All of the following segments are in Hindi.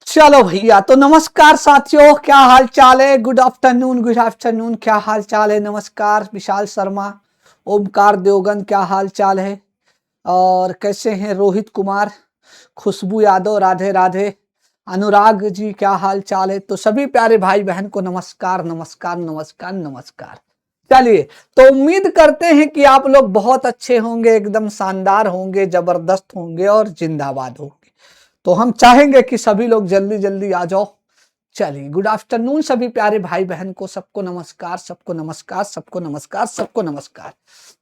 चलो भैया, तो नमस्कार साथियों, क्या हाल चाल है? गुड आफ्टरनून, क्या हाल चाल है? नमस्कार विशाल शर्मा, ओमकार देवगन, क्या हाल चाल है? और कैसे हैं रोहित कुमार, खुशबू यादव, राधे राधे, अनुराग जी, क्या हाल चाल है? तो सभी प्यारे भाई बहन को नमस्कार नमस्कार नमस्कार नमस्कार। चलिए, तो उम्मीद करते हैं कि आप लोग बहुत अच्छे होंगे, एकदम शानदार होंगे, जबरदस्त होंगे और जिंदाबाद होंगे। तो हम चाहेंगे कि सभी लोग जल्दी जल्दी आ जाओ। चलिए, गुड आफ्टरनून सभी प्यारे भाई बहन को, सबको नमस्कार, सबको नमस्कार, सबको नमस्कार, सबको नमस्कार।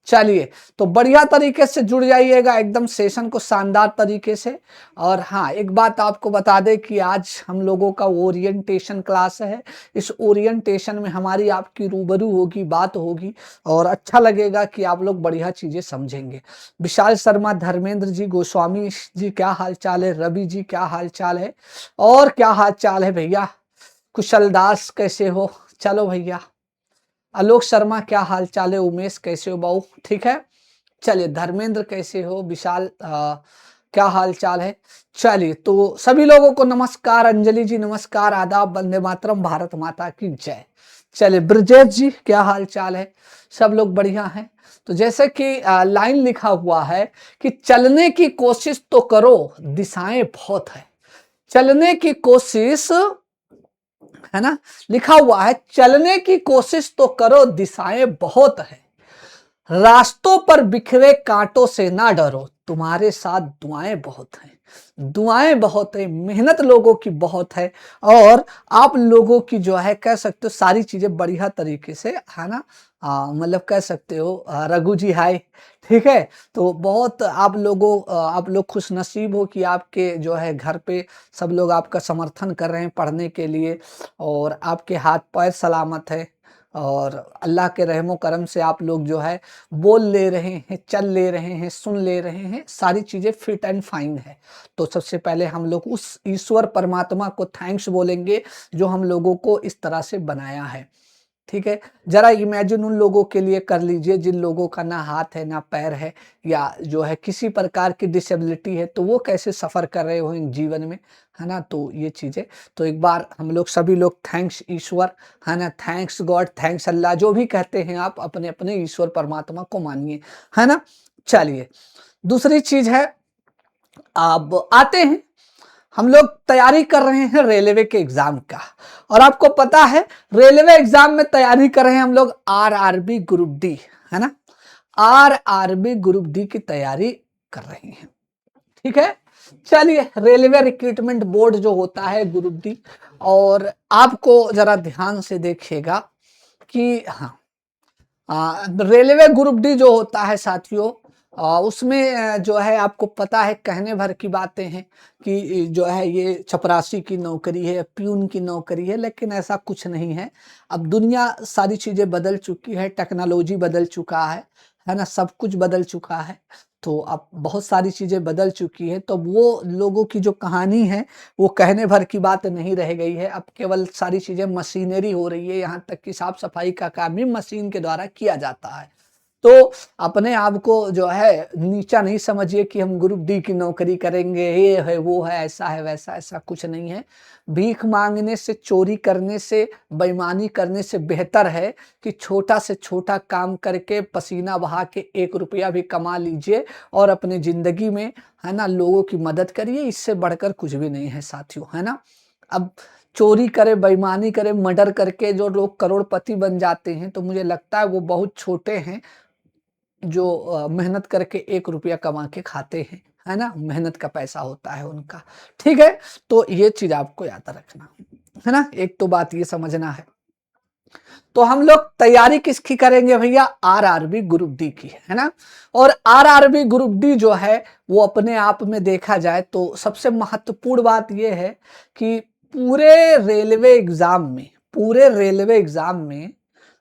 चलिए, तो बढ़िया तरीके से जुड़ जाइएगा, एकदम सेशन को शानदार तरीके से। और हाँ, एक बात आपको बता दें कि आज हम लोगों का ओरिएंटेशन क्लास है। इस ओरिएंटेशन में हमारी आपकी रूबरू होगी, बात होगी और अच्छा लगेगा कि आप लोग बढ़िया चीजें समझेंगे। विशाल शर्मा, धर्मेंद्र जी, गोस्वामी जी, क्या हाल चाल है? रवि जी, क्या हाल चाल है? और क्या हाल चाल है भैया? कुशल दास, कैसे हो? चलो भैया। आलोक शर्मा, क्या हाल चाल है? उमेश, कैसे हो बाबू? ठीक है। चलिए, धर्मेंद्र कैसे हो? विशाल, क्या हाल चाल है? चलिए, तो सभी लोगों को नमस्कार। अंजलि जी नमस्कार, आदाब, वंदे मातरम, भारत माता की जय। चलिए, ब्रजेश जी, क्या हाल चाल है? सब लोग बढ़िया हैं। तो जैसे कि लाइन लिखा हुआ है कि चलने की कोशिश तो करो, दिशाएं बहुत है। चलने की कोशिश, है ना, लिखा हुआ है, चलने की कोशिश तो करो, दिशाएं बहुत है। रास्तों पर बिखरे कांटों से ना डरो, तुम्हारे साथ दुआएं बहुत हैं। दुआएं बहुत है, मेहनत लोगों की बहुत है और आप लोगों की जो है कह सकते हो सारी चीजें बढ़िया तरीके से, है ना, मतलब कह सकते हो। रघु जी हाय, ठीक है। तो बहुत आप लोग खुश नसीब हो कि आपके जो है घर पे सब लोग आपका समर्थन कर रहे हैं पढ़ने के लिए और आपके हाथ पैर सलामत है और अल्लाह के रहमो करम से आप लोग जो है बोल ले रहे हैं, चल ले रहे हैं, सुन ले रहे हैं, सारी चीजें फिट एंड फाइन है। तो सबसे पहले हम लोग उस ईश्वर परमात्मा को थैंक्स बोलेंगे जो हम लोगों को इस तरह से बनाया है। ठीक है, जरा इमेजिन उन लोगों के लिए कर लीजिए जिन लोगों का ना हाथ है ना पैर है या जो है किसी प्रकार की डिसेबिलिटी है, तो वो कैसे सफर कर रहे हो इन जीवन में, है ना। तो ये चीजें, तो एक बार हम लोग सभी लोग थैंक्स ईश्वर, है ना, थैंक्स गॉड, थैंक्स अल्लाह, जो भी कहते हैं आप अपने अपने ईश्वर परमात्मा को मानिए, है ना। चलिए, दूसरी चीज है, अब आते हैं, हम लोग तैयारी कर रहे हैं रेलवे के एग्जाम का। और आपको पता है रेलवे एग्जाम में तैयारी कर रहे हैं हम लोग आरआरबी ग्रुप डी, है ना, आरआरबी ग्रुप डी की तैयारी कर रहे हैं। ठीक है। चलिए, रेलवे रिक्रूटमेंट बोर्ड जो होता है ग्रुप डी, और आपको जरा ध्यान से देखिएगा कि हाँ, रेलवे ग्रुप डी जो होता है साथियों, उसमें जो है आपको पता है कहने भर की बातें हैं कि जो है ये चपरासी की नौकरी है, प्यून की नौकरी है, लेकिन ऐसा कुछ नहीं है। अब दुनिया सारी चीजें बदल चुकी है, टेक्नोलॉजी बदल चुका है ना, सब कुछ बदल चुका है। तो अब बहुत सारी चीजें बदल चुकी है, तो वो लोगों की जो कहानी है वो कहने भर की बात नहीं रह गई है। अब केवल सारी चीजें मशीनरी हो रही है, यहाँ तक कि साफ सफाई का काम भी मशीन के द्वारा किया जाता है। तो अपने आप को जो है नीचा नहीं समझिए कि हम ग्रुप डी की नौकरी करेंगे, ये है वो है ऐसा है वैसा, ऐसा कुछ नहीं है। भीख मांगने से, चोरी करने से, बेईमानी करने से बेहतर है कि छोटा से छोटा काम करके पसीना बहा के 1 रुपया भी कमा लीजिए और अपनी जिंदगी में, है ना, लोगों की मदद करिए। इससे बढ़कर कुछ भी नहीं है साथियों, है ना। अब चोरी करे, बेईमानी करे, मर्डर करके जो लोग करोड़पति बन जाते हैं, तो मुझे लगता है वो बहुत छोटे हैं जो मेहनत करके 1 रुपया कमा के खाते हैं, है ना। मेहनत का पैसा होता है उनका, ठीक है। तो ये चीज आपको याद रखना, है ना। एक तो बात ये समझना है। तो हम लोग तैयारी किसकी करेंगे भैया? आरआरबी ग्रुप डी की, है ना। और आरआरबी ग्रुप डी जो है वो अपने आप में देखा जाए तो सबसे महत्वपूर्ण बात ये है कि पूरे रेलवे एग्जाम में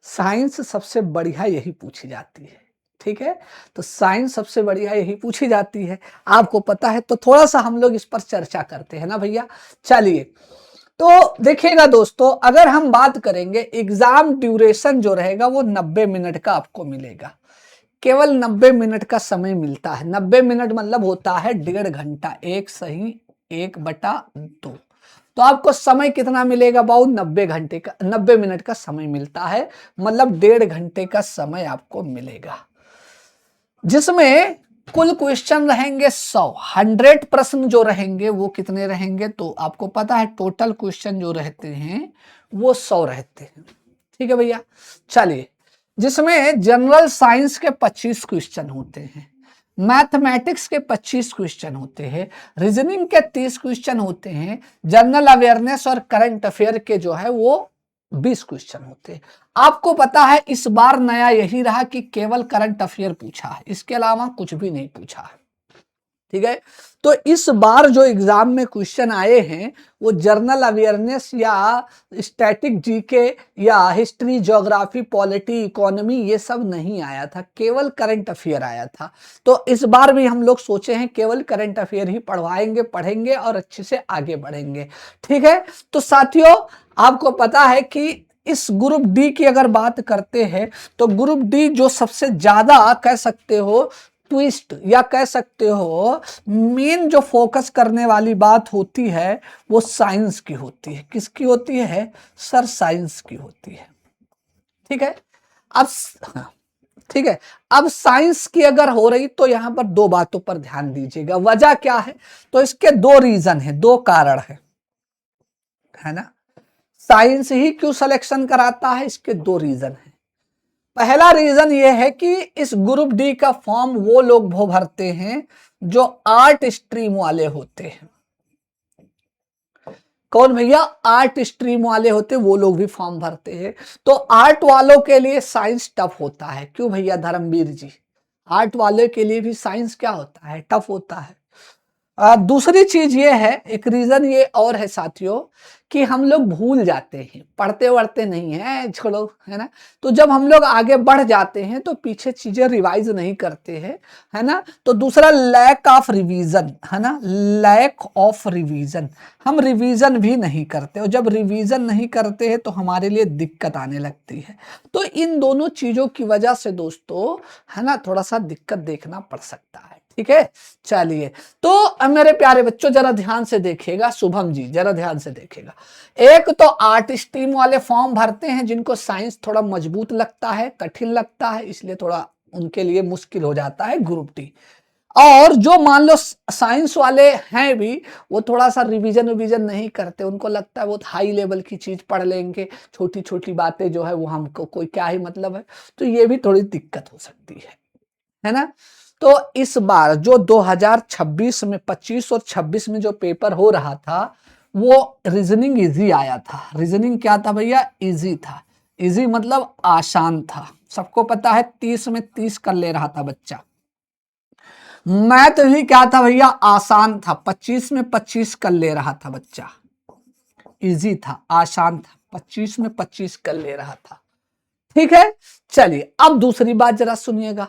साइंस सबसे बढ़िया यही पूछी जाती है, ठीक है। तो साइंस सबसे बढ़िया यही पूछी जाती है, आपको पता है। तो थोड़ा सा हम लोग इस पर चर्चा करते हैं ना भैया। चलिए, तो देखिएगा दोस्तों, अगर हम बात करेंगे एग्जाम ड्यूरेशन जो रहेगा वो 90 मिनट का आपको मिलेगा। केवल 90 मिनट का समय मिलता है। 90 मिनट मतलब होता है 1.5 घंटा, 1 सही 1/2। तो आपको समय कितना मिलेगा बाबू? 90 मिनट का समय मिलता है, मतलब 1.5 घंटे का समय आपको मिलेगा, जिसमें कुल क्वेश्चन रहेंगे 100 प्रश्न जो रहेंगे वो कितने रहेंगे? तो आपको पता है टोटल क्वेश्चन जो रहते हैं वो 100 रहते हैं, ठीक है भैया। चलिए, जिसमें जनरल साइंस के 25 क्वेश्चन होते हैं, मैथमेटिक्स के 25 क्वेश्चन होते हैं, रीजनिंग के 30 क्वेश्चन होते हैं, जनरल अवेयरनेस और करंट अफेयर के जो है वो 20 क्वेश्चन होते हैं। आपको पता है इस बार नया यही रहा कि केवल करंट अफेयर पूछा है, इसके अलावा कुछ भी नहीं पूछा है, ठीक है। तो इस बार जो एग्जाम में क्वेश्चन आए हैं वो जनरल अवेयरनेस या स्टैटिक जीके या हिस्ट्री, ज्योग्राफी, पॉलिटी, इकोनॉमी ये सब नहीं आया था, केवल करंट अफेयर आया था। तो इस बार भी हम लोग सोचे हैं केवल करंट अफेयर ही पढ़ेंगे और अच्छे से आगे बढ़ेंगे, ठीक है। तो साथियों, आपको पता है कि इस ग्रुप डी की अगर बात करते हैं तो ग्रुप डी जो सबसे ज्यादा कह सकते हो ट्विस्ट या कह सकते हो मेन जो फोकस करने वाली बात होती है वो साइंस की होती है। किसकी होती है सर? साइंस की होती है, ठीक है। अब हाँ, ठीक है। अब साइंस की अगर हो रही तो यहां पर 2 बातों पर ध्यान दीजिएगा। वजह क्या है? तो इसके 2 रीजन है, 2 कारण है ना। साइंस ही क्यों सिलेक्शन कराता है? इसके 2 रीजन है। पहला रीजन ये है कि इस ग्रुप डी का फॉर्म वो लोग भरते हैं जो आर्ट स्ट्रीम वाले होते हैं। कौन भैया? आर्ट स्ट्रीम वाले होते, वो लोग भी फॉर्म भरते हैं। तो आर्ट वालों के लिए साइंस टफ होता है। क्यों भैया धर्मवीर जी? आर्ट वाले के लिए भी साइंस क्या होता है? टफ होता है। दूसरी चीज ये है, एक रीजन ये और है साथियों कि हम लोग भूल जाते हैं, पढ़ते वढ़ते नहीं है, छोड़ो, है ना। तो जब हम लोग आगे बढ़ जाते हैं तो पीछे चीजें रिवाइज नहीं करते हैं, है ना। तो दूसरा लैक ऑफ रिवीजन, है ना, लैक ऑफ रिवीजन, हम रिवीजन भी नहीं करते, और जब रिवीजन नहीं करते हैं तो हमारे लिए दिक्कत आने लगती है। तो इन दोनों चीजों की वजह से दोस्तों, है ना, थोड़ा सा दिक्कत देखना पड़ सकता है, ठीक है। चलिए, तो अब मेरे प्यारे बच्चों जरा ध्यान से देखिएगा, शुभम जी जरा ध्यान से देखिएगा। एक तो आर्ट स्ट्रीम वाले फॉर्म भरते हैं जिनको साइंस थोड़ा मजबूत लगता है, कठिन लगता है, इसलिए थोड़ा उनके लिए मुश्किल हो जाता है ग्रुप डी। और जो मान लो साइंस वाले हैं भी, वो थोड़ा सा रिवीजन नहीं करते, उनको लगता है बहुत हाई लेवल की चीज पढ़ लेंगे, छोटी छोटी बातें जो है वो हमको कोई क्या ही मतलब है। तो ये भी थोड़ी दिक्कत हो सकती है ना। तो इस बार जो 2026 में 25 और 26 में जो पेपर हो रहा था वो रीजनिंग इजी आया था। रीजनिंग क्या था भैया? इजी था। इजी मतलब आसान था। सबको पता है 30 में 30 कर ले रहा था बच्चा। मैथ भी क्या था भैया? आसान था। 25 में 25 कर ले रहा था बच्चा। इजी था, आसान था, 25 में 25 कर ले रहा था, ठीक है। चलिए, अब दूसरी बात जरा सुनिएगा,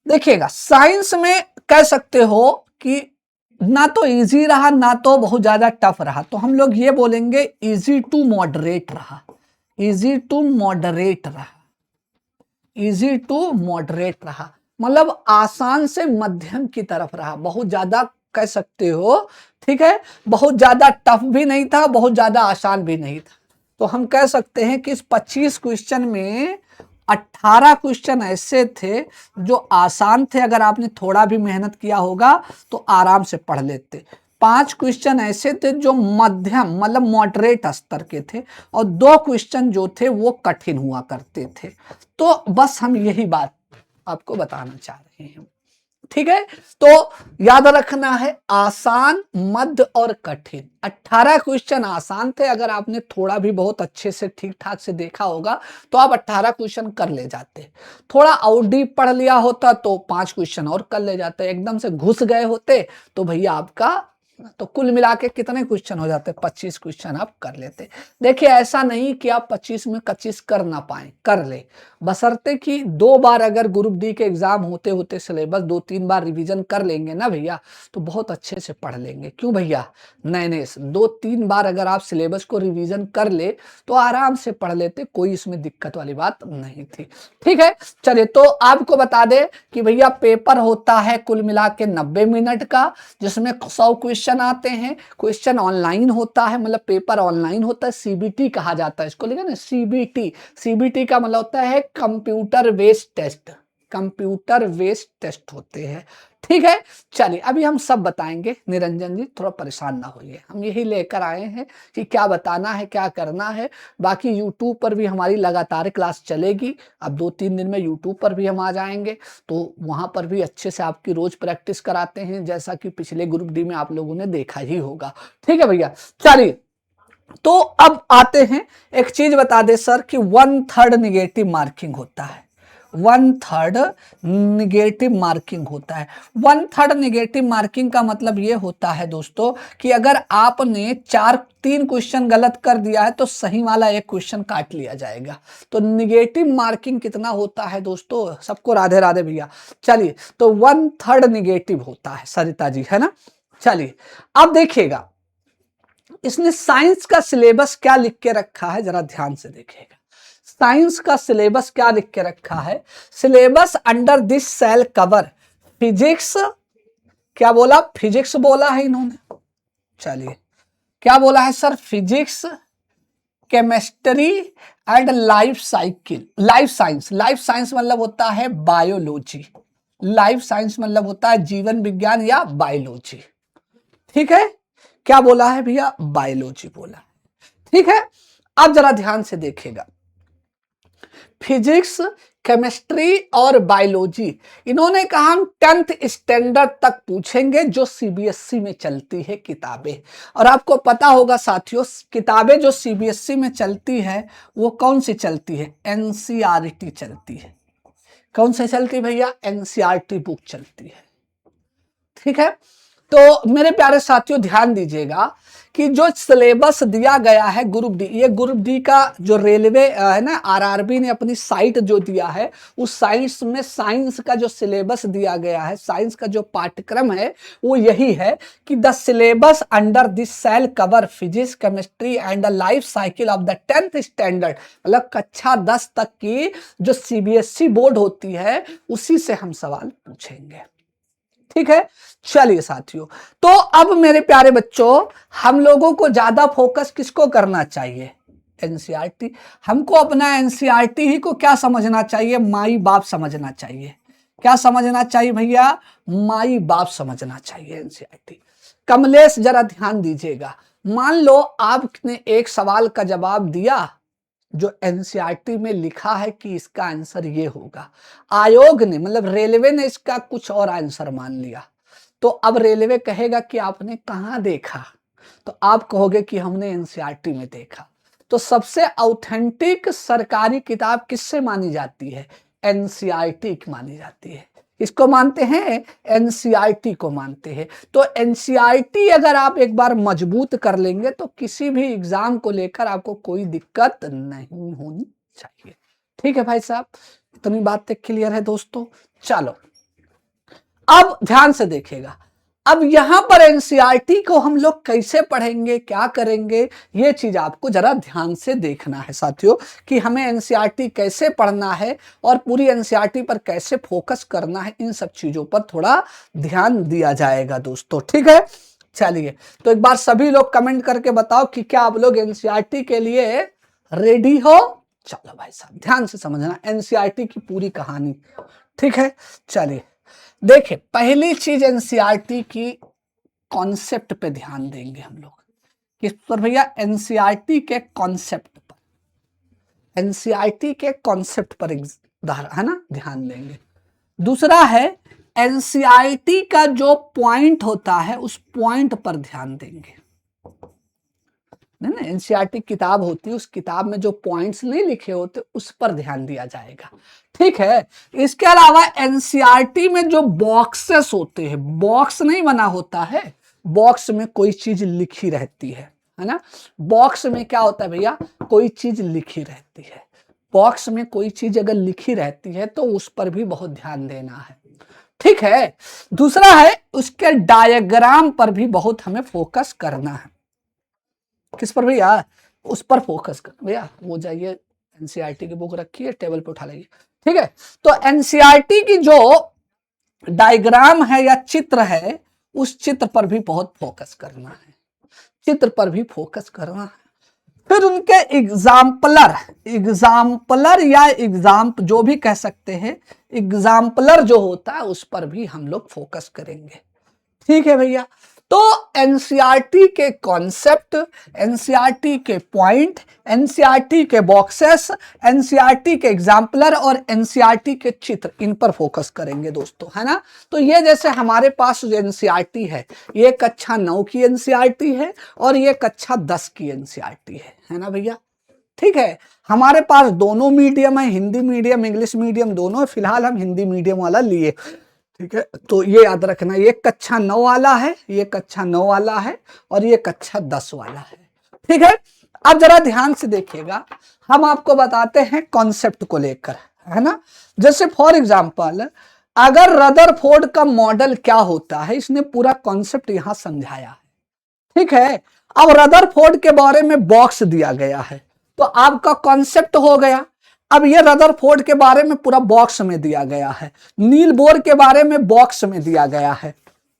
देखिएगा। साइंस में कह सकते हो कि ना तो इजी रहा ना तो बहुत ज्यादा टफ रहा, तो हम लोग ये बोलेंगे इजी टू मॉडरेट रहा, इजी टू मॉडरेट रहा। इजी टू मॉडरेट रहा, मतलब आसान से मध्यम की तरफ रहा, बहुत ज्यादा कह सकते हो, ठीक है, बहुत ज्यादा टफ भी नहीं था, बहुत ज्यादा आसान भी नहीं था। तो हम कह सकते हैं कि इस 25 क्वेश्चन में 18 क्वेश्चन ऐसे थे जो आसान थे, अगर आपने थोड़ा भी मेहनत किया होगा तो आराम से पढ़ लेते। 5 क्वेश्चन ऐसे थे जो मध्यम मतलब मॉडरेट स्तर के थे, और 2 क्वेश्चन जो थे वो कठिन हुआ करते थे। तो बस हम यही बात आपको बताना चाह रहे हैं, ठीक है। तो याद रखना है, आसान, मध्य और कठिन। 18 क्वेश्चन आसान थे, अगर आपने थोड़ा भी बहुत अच्छे से ठीक ठाक से देखा होगा तो आप 18 क्वेश्चन कर ले जाते। थोड़ा और डीप पढ़ लिया होता तो 5 क्वेश्चन और कर ले जाते, एकदम से घुस गए होते तो भैया आपका, तो कुल मिला के कितने क्वेश्चन हो जाते, 25 क्वेश्चन आप कर लेते। देखिए ऐसा नहीं कि आप 25 में 25 कर ना पाए, कर ले, बशर्ते कि 2 बार अगर ग्रुप डी के एग्जाम होते होते सिलेबस 2-3 बार रिवीजन कर लेंगे ना भैया, तो बहुत अच्छे से पढ़ लेंगे। क्यों भैया, नए 2-3 बार अगर आप सिलेबस को रिवीजन कर ले तो आराम से पढ़ लेते, कोई इसमें दिक्कत वाली बात नहीं थी, ठीक है। चलिए, तो आपको बता दे कि भैया पेपर होता है कुल मिला के 90 मिनट का, जिसमें 100 क्वेश्चन आते हैं। क्वेश्चन ऑनलाइन होता है, मतलब पेपर ऑनलाइन होता है, सीबीटी कहा जाता है इसको, लिखा ना सीबीटी। सीबीटी का मतलब होता है computer based test, computer based test होते हैं, ठीक है। चलिए अभी हम सब बताएंगे, निरंजन जी थोड़ा परेशान ना होइए, हम यही लेकर आए हैं कि क्या बताना है, क्या करना है। बाकी यूट्यूब पर भी हमारी लगातार क्लास चलेगी, अब 2-3 दिन में यूट्यूब पर भी हम आ जाएंगे, तो वहां पर भी अच्छे से आपकी रोज प्रैक्टिस कराते हैं, जैसा कि पिछले ग्रुप डी में आप लोगों ने देखा ही होगा, ठीक है भैया। चलिए, तो अब आते हैं, एक चीज बता दे सर कि 1/3 निगेटिव मार्किंग होता है, 1/3 निगेटिव मार्किंग होता है। 1/3 निगेटिव मार्किंग का मतलब ये होता है दोस्तों कि अगर आपने 3 क्वेश्चन गलत कर दिया है तो सही वाला 1 क्वेश्चन काट लिया जाएगा। तो निगेटिव मार्किंग कितना होता है दोस्तों, सबको राधे राधे भैया। चलिए, तो 1/3 निगेटिव होता है सरिता जी, है ना। चलिए अब देखिएगा, इसने साइंस का सिलेबस क्या लिख के रखा है, जरा ध्यान से देखिएगा। साइंस का सिलेबस क्या लिख के रखा है, syllabus under this shall cover physics, क्या बोला, फिजिक्स बोला है इन्होंने। चलिए, क्या बोला है sir, physics, chemistry and life cycle, life science. Life science मतलब होता है बायोलॉजी, लाइफ साइंस मतलब होता है जीवन विज्ञान या बायोलॉजी, ठीक है। क्या बोला है भैया, बायोलॉजी बोला है, ठीक है। अब जरा ध्यान से देखिएगा, फिजिक्स, केमिस्ट्री और बायोलॉजी, इन्होंने कहा हम 10th स्टैंडर्ड तक पूछेंगे, जो सीबीएसई में चलती है किताबें। और आपको पता होगा साथियों, किताबें जो सीबीएसई में चलती है वो कौन सी चलती है, एनसीईआरटी चलती है। कौन सी चलती है भैया, एनसीईआरटी बुक चलती है, ठीक है। तो मेरे प्यारे साथियों ध्यान दीजिएगा कि जो सिलेबस दिया गया है ग्रुप डी, ये ग्रुप डी का जो रेलवे है ना, आरआरबी ने अपनी साइट जो दिया है, उस साइंस में साइंस का जो सिलेबस दिया गया है, साइंस का जो पाठ्यक्रम है वो यही है कि the syllabus under this shall cover physics, chemistry and the life cycle of the 10th standard, मतलब कक्षा 10 तक की जो सीबीएसई बोर्ड होती है उसी से हम सवाल पूछेंगे, ठीक है। चलिए साथियों, तो अब मेरे प्यारे बच्चों, हम लोगों को ज्यादा फोकस किसको करना चाहिए, एनसीईआरटी। हमको अपना एनसीईआरटी ही को क्या समझना चाहिए, माई बाप समझना चाहिए। क्या समझना चाहिए भैया, माई बाप समझना चाहिए एनसीईआरटी। कमलेश जरा ध्यान दीजिएगा, मान लो आपने एक सवाल का जवाब दिया जो एनसीईआरटी में लिखा है कि इसका आंसर ये होगा, आयोग ने मतलब रेलवे ने इसका कुछ और आंसर मान लिया, तो अब रेलवे कहेगा कि आपने कहां देखा, तो आप कहोगे कि हमने एनसीईआरटी में देखा। तो सबसे ऑथेंटिक सरकारी किताब किससे मानी जाती है, एनसीईआरटी की मानी जाती है। इसको मानते हैं, एनसीईआरटी को मानते हैं। तो एनसीईआरटी अगर आप एक बार मजबूत कर लेंगे तो किसी भी एग्जाम को लेकर आपको कोई दिक्कत नहीं होनी चाहिए, ठीक है भाई साहब। इतनी बातें क्लियर है दोस्तों। चलो अब ध्यान से देखिएगा, अब यहां पर एनसीईआरटी को हम लोग कैसे पढ़ेंगे, क्या करेंगे, ये चीज आपको जरा ध्यान से देखना है साथियों, कि हमें एनसीईआरटी कैसे पढ़ना है और पूरी एनसीईआरटी पर कैसे फोकस करना है, इन सब चीजों पर थोड़ा ध्यान दिया जाएगा दोस्तों। ठीक है, चलिए तो एक बार सभी लोग कमेंट करके बताओ कि क्या आप लोग एनसीईआरटी के लिए रेडी हो। चलो भाई साहब ध्यान से समझना एनसीईआरटी की पूरी कहानी। ठीक है, चलिए देखिए पहली चीज एनसीईआरटी की कॉन्सेप्ट पे ध्यान देंगे हम लोग। किस पर भैया? एनसीईआरटी के कॉन्सेप्ट पर, एनसीईआरटी के कॉन्सेप्ट पर है ना, ध्यान देंगे। दूसरा है एनसीईआरटी का जो पॉइंट होता है उस पॉइंट पर ध्यान देंगे। ना एनसीईआरटी किताब होती है, उस किताब में जो पॉइंट्स नहीं लिखे होते उस पर ध्यान दिया जाएगा। ठीक है, इसके अलावा एनसीईआरटी में जो बॉक्सेस होते हैं, बॉक्स नहीं बना होता है, बॉक्स में कोई चीज लिखी रहती है ना। बॉक्स में क्या होता है भैया? कोई चीज लिखी रहती है। बॉक्स में कोई चीज अगर लिखी रहती है तो उस पर भी बहुत ध्यान देना है। ठीक है, दूसरा है उसके डायग्राम पर भी बहुत हमें फोकस करना है। किस पर भैया? उस पर फोकस कर भैया। वो जाइए एनसीईआरटी की बुक रखी है, टेबल पे उठा लीजिए। ठीक है, तो एनसीईआरटी की जो डायग्राम है या चित्र है, उस चित्र पर भी बहुत फोकस करना है, चित्र पर भी फोकस करना है। फिर उनके एग्जाम्पलर या जो भी कह सकते हैं, एग्जाम्पलर जो होता है उस पर भी हम लोग फोकस करेंगे। ठीक है भैया, तो एनसीईआरटी के कॉन्सेप्ट, एनसीईआरटी के पॉइंट, एनसीईआरटी के बॉक्सेस, एनसीईआरटी के एग्जाम्पलर और एनसीईआरटी के चित्र, इन पर फोकस करेंगे दोस्तों, है ना। तो ये जैसे हमारे पास जो एनसीईआरटी है, ये कक्षा 9 की एनसीईआरटी है और ये कक्षा 10 की एनसीईआरटी है ना भैया। ठीक है, हमारे पास दोनों मीडियम है, हिंदी मीडियम, इंग्लिश मीडियम दोनों है। फिलहाल हम हिंदी मीडियम वाला लिए। ठीक है, तो ये याद रखना, ये कक्षा 9 वाला है, ये कक्षा 9 वाला है और ये कक्षा 10 वाला है। ठीक है, अब जरा ध्यान से देखिएगा, हम आपको बताते हैं कॉन्सेप्ट को लेकर, है ना। जैसे फॉर एग्जांपल अगर रदरफोर्ड का मॉडल क्या होता है, इसने पूरा कॉन्सेप्ट यहां समझाया है। ठीक है, अब रदरफोर्ड के बारे में बॉक्स दिया गया है तो आपका कॉन्सेप्ट हो गया। अब ये रदरफोर्ड के बारे में पूरा बॉक्स में दिया गया है, नील बोर के बारे में बॉक्स में दिया गया है।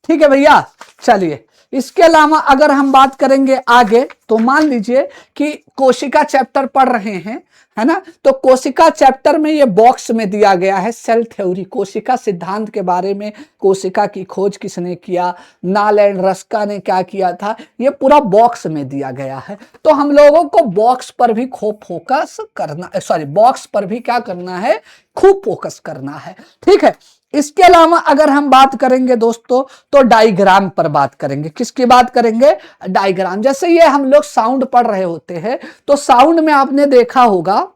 ठीक है भैया, चलिए इसके अलावा अगर हम बात करेंगे आगे, तो मान लीजिए कि कोशिका चैप्टर पढ़ रहे हैं, है ना, तो कोशिका चैप्टर में ये बॉक्स में दिया गया है सेल थ्योरी, कोशिका सिद्धांत के बारे में, कोशिका की खोज किसने किया, नाल एंड रस्का ने क्या किया था, ये पूरा बॉक्स में दिया गया है। तो हम लोगों को बॉक्स पर भी खूब फोकस करना, सॉरी बॉक्स पर भी क्या करना है, खूब फोकस करना है। ठीक है, इसके अलावा अगर हम बात करेंगे दोस्तों तो डायग्राम पर बात करेंगे। किसकी बात करेंगे? डायग्राम। जैसे ये हम लोग साउंड पढ़ रहे होते हैं तो साउंड में आपने देखा होगा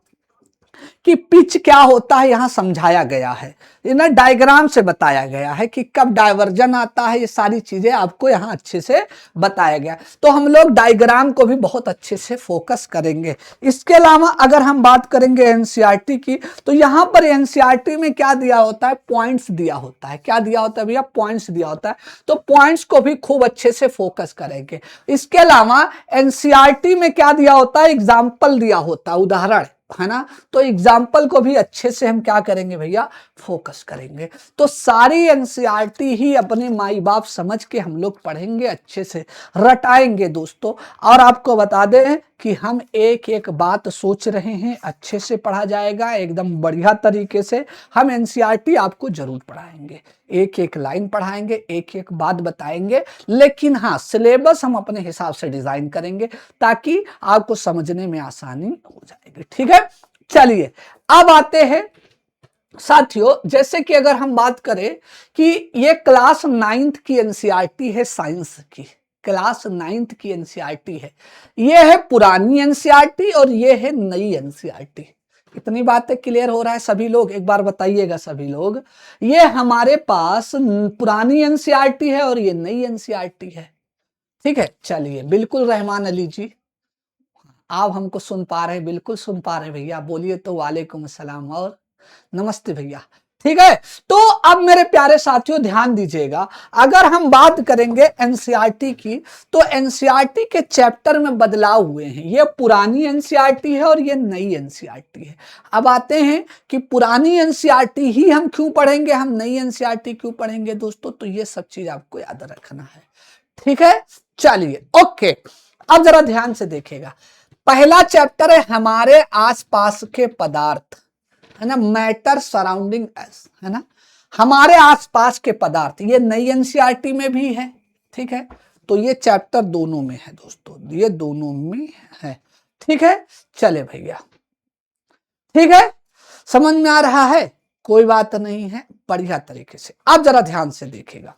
कि पिच क्या होता है, यहां समझाया गया है, ना डायग्राम से बताया गया है कि कब डायवर्जन आता है, ये सारी चीजें आपको यहां अच्छे से बताया गया। तो हम लोग डायग्राम को भी बहुत अच्छे से फोकस करेंगे। इसके अलावा अगर हम बात करेंगे एनसीईआरटी की, तो यहां पर एनसीईआरटी में क्या दिया होता है, पॉइंट्स दिया होता है। क्या दिया होता है भैया? पॉइंट्स दिया होता है। तो पॉइंट्स को भी खूब अच्छे से फोकस करेंगे। इसके अलावा एनसीईआरटी में क्या दिया होता है, एग्जाम्पल दिया होता है, उदाहरण, है ना। तो एग्जाम्पल को भी अच्छे से हम क्या करेंगे भैया, फोकस करेंगे। तो सारी एनसीईआरटी ही अपने माई बाप समझ के हम लोग पढ़ेंगे, अच्छे से रटाएंगे दोस्तों। और आपको बता दें कि हम एक एक बात सोच रहे हैं, अच्छे से पढ़ा जाएगा, एकदम बढ़िया तरीके से हम एनसीईआरटी आपको जरूर पढ़ाएंगे, एक एक लाइन पढ़ाएंगे, एक एक बात बताएंगे। लेकिन हाँ, सिलेबस हम अपने हिसाब से डिजाइन करेंगे ताकि आपको समझने में आसानी हो जाएगी। ठीक है, चलिए अब आते हैं साथियों, जैसे कि अगर हम बात करें कि ये क्लास 9th की एनसीईआरटी है, साइंस की क्लास 9th की एनसीईआरटी है। ये है पुरानी एनसीईआरटी और ये है नई एनसीईआरटी। इतनी बातें क्लियर हो रहा है सभी लोग? एक बार बताइएगा सभी लोग। ये हमारे पास पुरानी एनसीईआरटी है और ये नई एनसीईआरटी है। ठीक है, चलिए बिल्कुल रहमान अली जी, आप हमको सुन पा रहे हैं? बिल्कुल सुन पा रहे हैं भैया, बोलिए तो वालेकुम अस्सलाम और नमस्ते भैया। ठीक है। तो अब मेरे प्यारे साथियों ध्यान दीजिएगा, अगर हम बात करेंगे एनसीईआरटी की, तो एनसीईआरटी के चैप्टर में बदलाव हुए हैं। ये पुरानी एनसीईआरटी है और ये नई एनसीईआरटी है। अब आते हैं कि पुरानी एनसीईआरटी ही हम क्यों पढ़ेंगे, हम नई एनसीईआरटी क्यों पढ़ेंगे दोस्तों, तो ये सब चीज आपको याद रखना है। ठीक है, चलिए ओके। अब जरा ध्यान से देखिएगा, पहला चैप्टर है हमारे आसपास के पदार्थ, है ना, मैटर सराउंडिंग अस, है ना, हमारे आसपास के पदार्थ। ये नई एनसीईआरटी में भी है। ठीक है, तो ये चैप्टर दोनों में है दोस्तों, ये दोनों में है। ठीक है, चले भैया, ठीक है, समझ में आ रहा है, कोई बात नहीं है, बढ़िया तरीके से। अब जरा ध्यान से देखिएगा,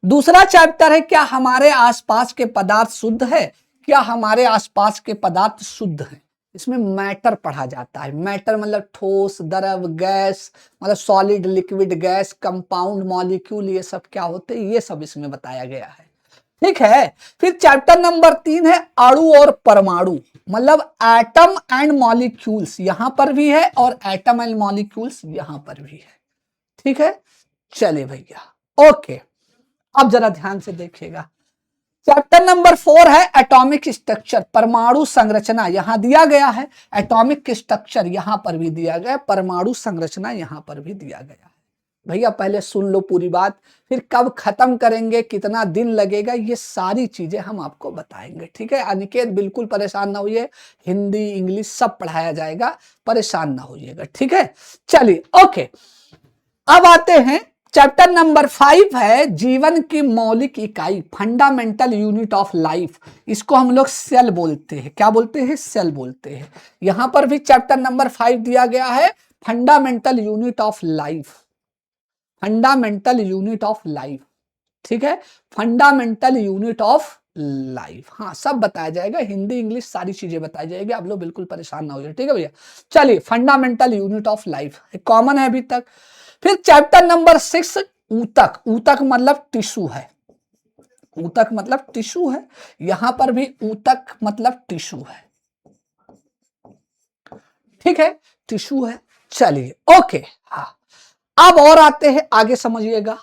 दूसरा चैप्टर है क्या हमारे आसपास के पदार्थ शुद्ध है, क्या हमारे आसपास के पदार्थ शुद्ध हैं। इसमें मैटर पढ़ा जाता है। मैटर मतलब ठोस, द्रव, गैस, मतलब solid, liquid, gas, compound, molecule, ये सब क्या होते हैं, ये सब इसमें बताया गया है। ठीक है, फिर चैप्टर नंबर 3 है अणु और परमाणु, मतलब एटम एंड मॉलिक्यूल्स, यहां पर भी है और एटम एंड मॉलिक्यूल्स यहां पर भी है। ठीक है, चले भैया ओके। अब जरा ध्यान से देखिएगा, चैप्टर नंबर 4 है एटॉमिक स्ट्रक्चर, परमाणु संरचना, यहां दिया गया है। एटॉमिक स्ट्रक्चर यहां पर भी दिया गया है, परमाणु संरचना यहां पर भी दिया गया है। भैया पहले सुन लो पूरी बात, फिर कब खत्म करेंगे, कितना दिन लगेगा, ये सारी चीजें हम आपको बताएंगे। ठीक है अनिकेत, बिल्कुल परेशान ना होइए, हिंदी इंग्लिश सब पढ़ाया जाएगा, परेशान ना होइएगा। ठीक है, चलिए ओके। अब आते हैं चैप्टर नंबर 5 है जीवन की मौलिक इकाई, फंडामेंटल यूनिट ऑफ लाइफ। इसको हम लोग सेल बोलते हैं। क्या बोलते हैं, सेल बोलते हैं। यहां पर भी चैप्टर नंबर 5 दिया गया है, fundamental unit of life, fundamental unit of life. ठीक है, फंडामेंटल यूनिट ऑफ लाइफ, हाँ सब बताया जाएगा, हिंदी इंग्लिश सारी चीजें बताई जाएगी, आप लोग बिल्कुल परेशान ना हो जाए। ठीक है भैया, चलिए fundamental unit of life common है अभी तक। फिर चैप्टर नंबर 6 ऊतक, ऊतक मतलब टिश्यू है, ऊतक मतलब टिश्यू है, यहां पर भी ऊतक मतलब टिश्यू है। ठीक है, टिश्यू है। चलिए ओके, हाँ अब और आते हैं आगे, समझिएगा।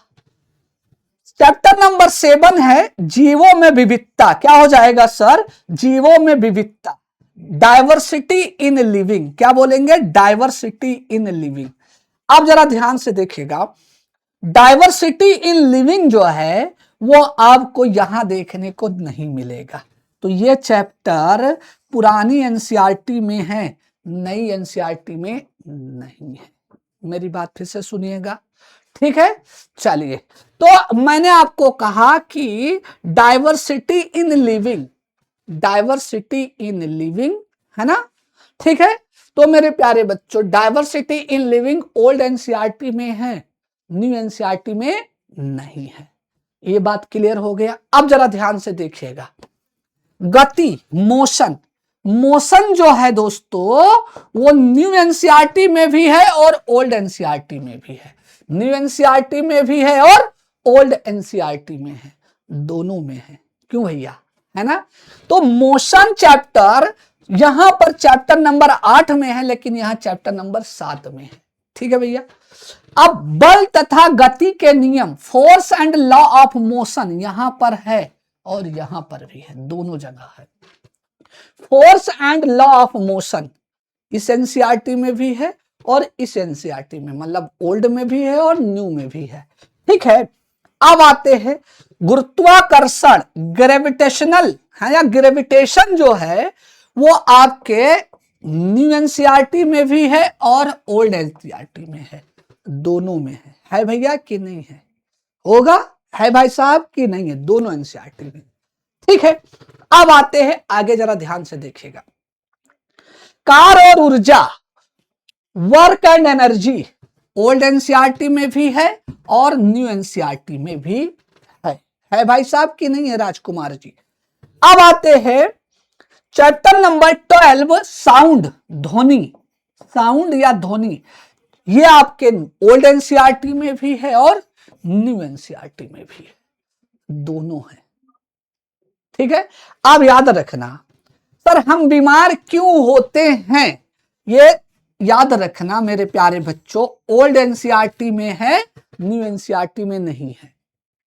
चैप्टर नंबर 7 है जीवों में विविधता। क्या हो जाएगा सर, जीवों में विविधता, डाइवर्सिटी इन लिविंग। क्या बोलेंगे, डाइवर्सिटी इन लिविंग। अब जरा ध्यान से देखिएगा, डाइवर्सिटी इन लिविंग जो है वो आपको यहां देखने को नहीं मिलेगा। तो ये चैप्टर पुरानी एनसीईआरटी में है, नई एनसीईआरटी में नहीं है। मेरी बात फिर से सुनिएगा, ठीक है। चलिए, तो मैंने आपको कहा कि diversity in living, diversity in living, है ना, ठीक है। तो मेरे प्यारे बच्चों, diversity in living old NCERT में है, न्यू एनसीईआरटी में नहीं है। ये बात क्लियर हो गया। अब जरा ध्यान से देखिएगा, गति, मोशन, मोशन जो है दोस्तों वो न्यू एनसीईआरटी में भी है और ओल्ड एनसीईआरटी में भी है, न्यू एनसीईआरटी में भी है और ओल्ड एनसीईआरटी में है, दोनों में है। क्यों भैया, है ना। तो मोशन चैप्टर यहां पर चैप्टर नंबर 8 में है, लेकिन यहां चैप्टर नंबर 7 में है। ठीक है भैया। अब बल तथा गति के नियम, force and law of motion, यहां पर है और यहां पर भी है, दोनों जगह है। Force and law of motion इस एनसीईआरटी में भी है और इस एनसीईआरटी में, मतलब ओल्ड में भी है और न्यू में भी है। ठीक है। अब आते हैं गुरुत्वाकर्षण, ग्रेविटेशनल है या ग्रेविटेशन जो है वो आपके न्यू एनसीईआरटी में भी है और ओल्ड एनसीईआरटी में है, दोनों में है भैया कि नहीं है, होगा, है भाई साहब कि नहीं है, दोनों एनसीईआरटी में। ठीक है। अब आते हैं आगे, जरा ध्यान से देखिएगा, कार और ऊर्जा, work and energy, old NCERT में भी है और न्यू एनसीईआरटी में भी है भाई साहब कि नहीं है राजकुमार जी। अब आते हैं चैप्टर नंबर 12 साउंड, ध्वनि, साउंड या ध्वनि, ये आपके ओल्ड एनसीईआरटी में भी है और न्यू एनसीईआरटी में भी है, दोनों है। ठीक है। अब याद रखना, सर हम बीमार क्यों होते हैं, ये याद रखना मेरे प्यारे बच्चों, ओल्ड एनसीईआरटी में है, न्यू एनसीईआरटी में नहीं है।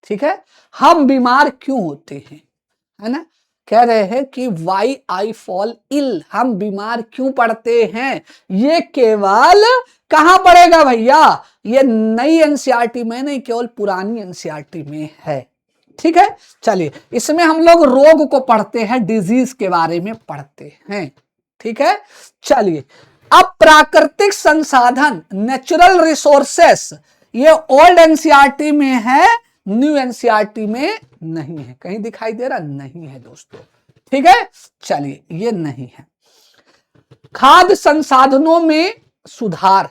ठीक है, हम बीमार क्यों होते हैं, है ना, कह रहे हैं कि वाई आई फॉल इल, हम बीमार क्यों पड़ते हैं, ये केवल कहां पड़ेगा भैया, ये नई एनसीईआरटी में नहीं, केवल पुरानी एनसीईआरटी में है। ठीक है, चलिए इसमें हम लोग रोग को पढ़ते हैं, डिजीज के बारे में पढ़ते हैं। ठीक है, चलिए अब प्राकृतिक संसाधन, नेचुरल रिसोर्सेस, ये ओल्ड एनसीईआरटी में है, न्यू एनसीईआरटी में नहीं है। कहीं दिखाई दे रहा नहीं है दोस्तों। ठीक है, चलिए ये नहीं है। खाद्य संसाधनों में सुधार,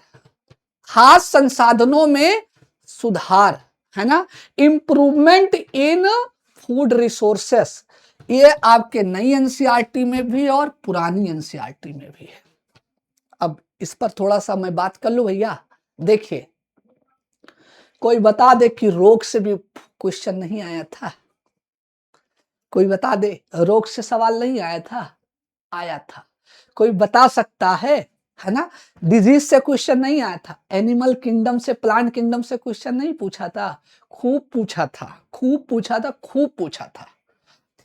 खाद्य संसाधनों में सुधार, है ना, इंप्रूवमेंट इन फूड रिसोर्सेस, ये आपके नई एनसीईआरटी में भी और पुरानी एनसीईआरटी में भी है। अब इस पर थोड़ा सा मैं बात कर लूं भैया। देखिए, कोई बता दे कि रोग से भी क्वेश्चन नहीं आया था, कोई बता दे, रोग से सवाल नहीं आया था, आया था। कोई बता सकता है ना, डिजीज से क्वेश्चन नहीं आया था, एनिमल किंगडम से, प्लांट किंगडम से क्वेश्चन नहीं पूछा था, खूब पूछा था, खूब पूछा था, खूब पूछा था।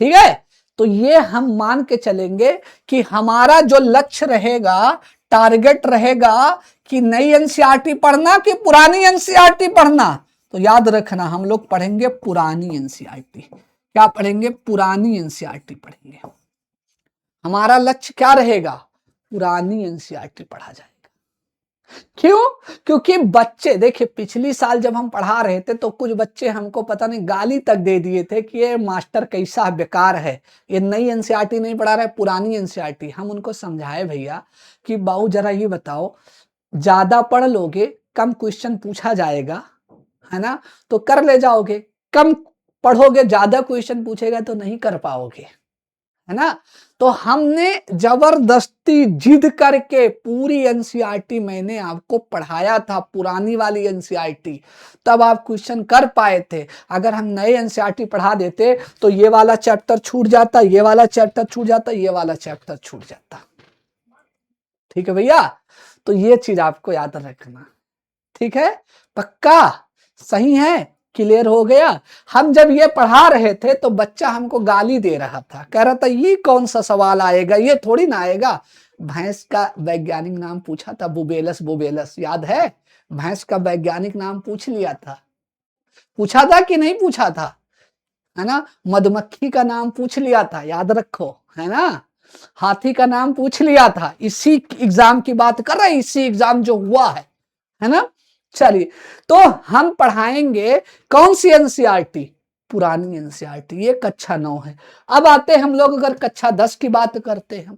ठीक है, तो ये हम मान के चलेंगे कि हमारा जो लक्ष्य रहेगा, टारगेट रहेगा कि नई एनसीईआरटी पढ़ना कि पुरानी एनसीईआरटी पढ़ना, तो याद रखना हम लोग पढ़ेंगे पुरानी एनसीईआरटी। क्या पढ़ेंगे, पुरानी एनसीईआरटी पढ़ेंगे। हमारा लक्ष्य क्या रहेगा, पुरानी एनसीईआरटी पढ़ा जाएगा। क्यों, क्योंकि बच्चे देखिए, पिछली साल जब हम पढ़ा रहे थे तो कुछ बच्चे हमको पता नहीं गाली तक दे दिए थे कि ये मास्टर कैसा बेकार है, ये नई एनसीईआरटी नहीं पढ़ा रहा है, पुरानी एनसीईआरटी। हम उनको समझाए भैया कि बाबू जरा ये बताओ, ज्यादा पढ़ लोगे कम क्वेश्चन पूछा जाएगा, है ना, तो कर ले जाओगे, कम पढ़ोगे ज्यादा क्वेश्चन पूछेगा तो नहीं कर पाओगे, है ना। तो हमने जबरदस्ती जिद करके पूरी एनसीईआरटी मैंने आपको पढ़ाया था, पुरानी वाली एनसीईआरटी, तब आप क्वेश्चन कर पाए थे। अगर हम नए एनसीईआरटी पढ़ा देते तो ये वाला चैप्टर छूट जाता, ये वाला चैप्टर छूट जाता, ये वाला चैप्टर छूट जाता। ठीक है भैया, तो ये चीज आपको याद रखना। ठीक है, पक्का, सही है, क्लियर हो गया। हम जब ये पढ़ा रहे थे तो बच्चा हमको गाली दे रहा था, कह रहा था ये कौन सा सवाल आएगा, ये थोड़ी ना आएगा। भैंस का वैज्ञानिक नाम पूछा था, बुबेलस, बुबेलस, याद है, भैंस का वैज्ञानिक नाम पूछ लिया था, पूछा था कि नहीं पूछा था, है ना। मधुमक्खी का नाम पूछ लिया था, याद रखो, है ना। हाथी का नाम पूछ लिया था, इसी एग्जाम की बात कर रहे हैं, इसी एग्जाम जो हुआ है ना। चलिए, तो हम पढ़ाएंगे कौन सी एनसीईआरटी, पुरानी एनसीईआरटी, ये कक्षा 9 है। अब आते हैं हम लोग, अगर कक्षा 10 की बात करते हैं,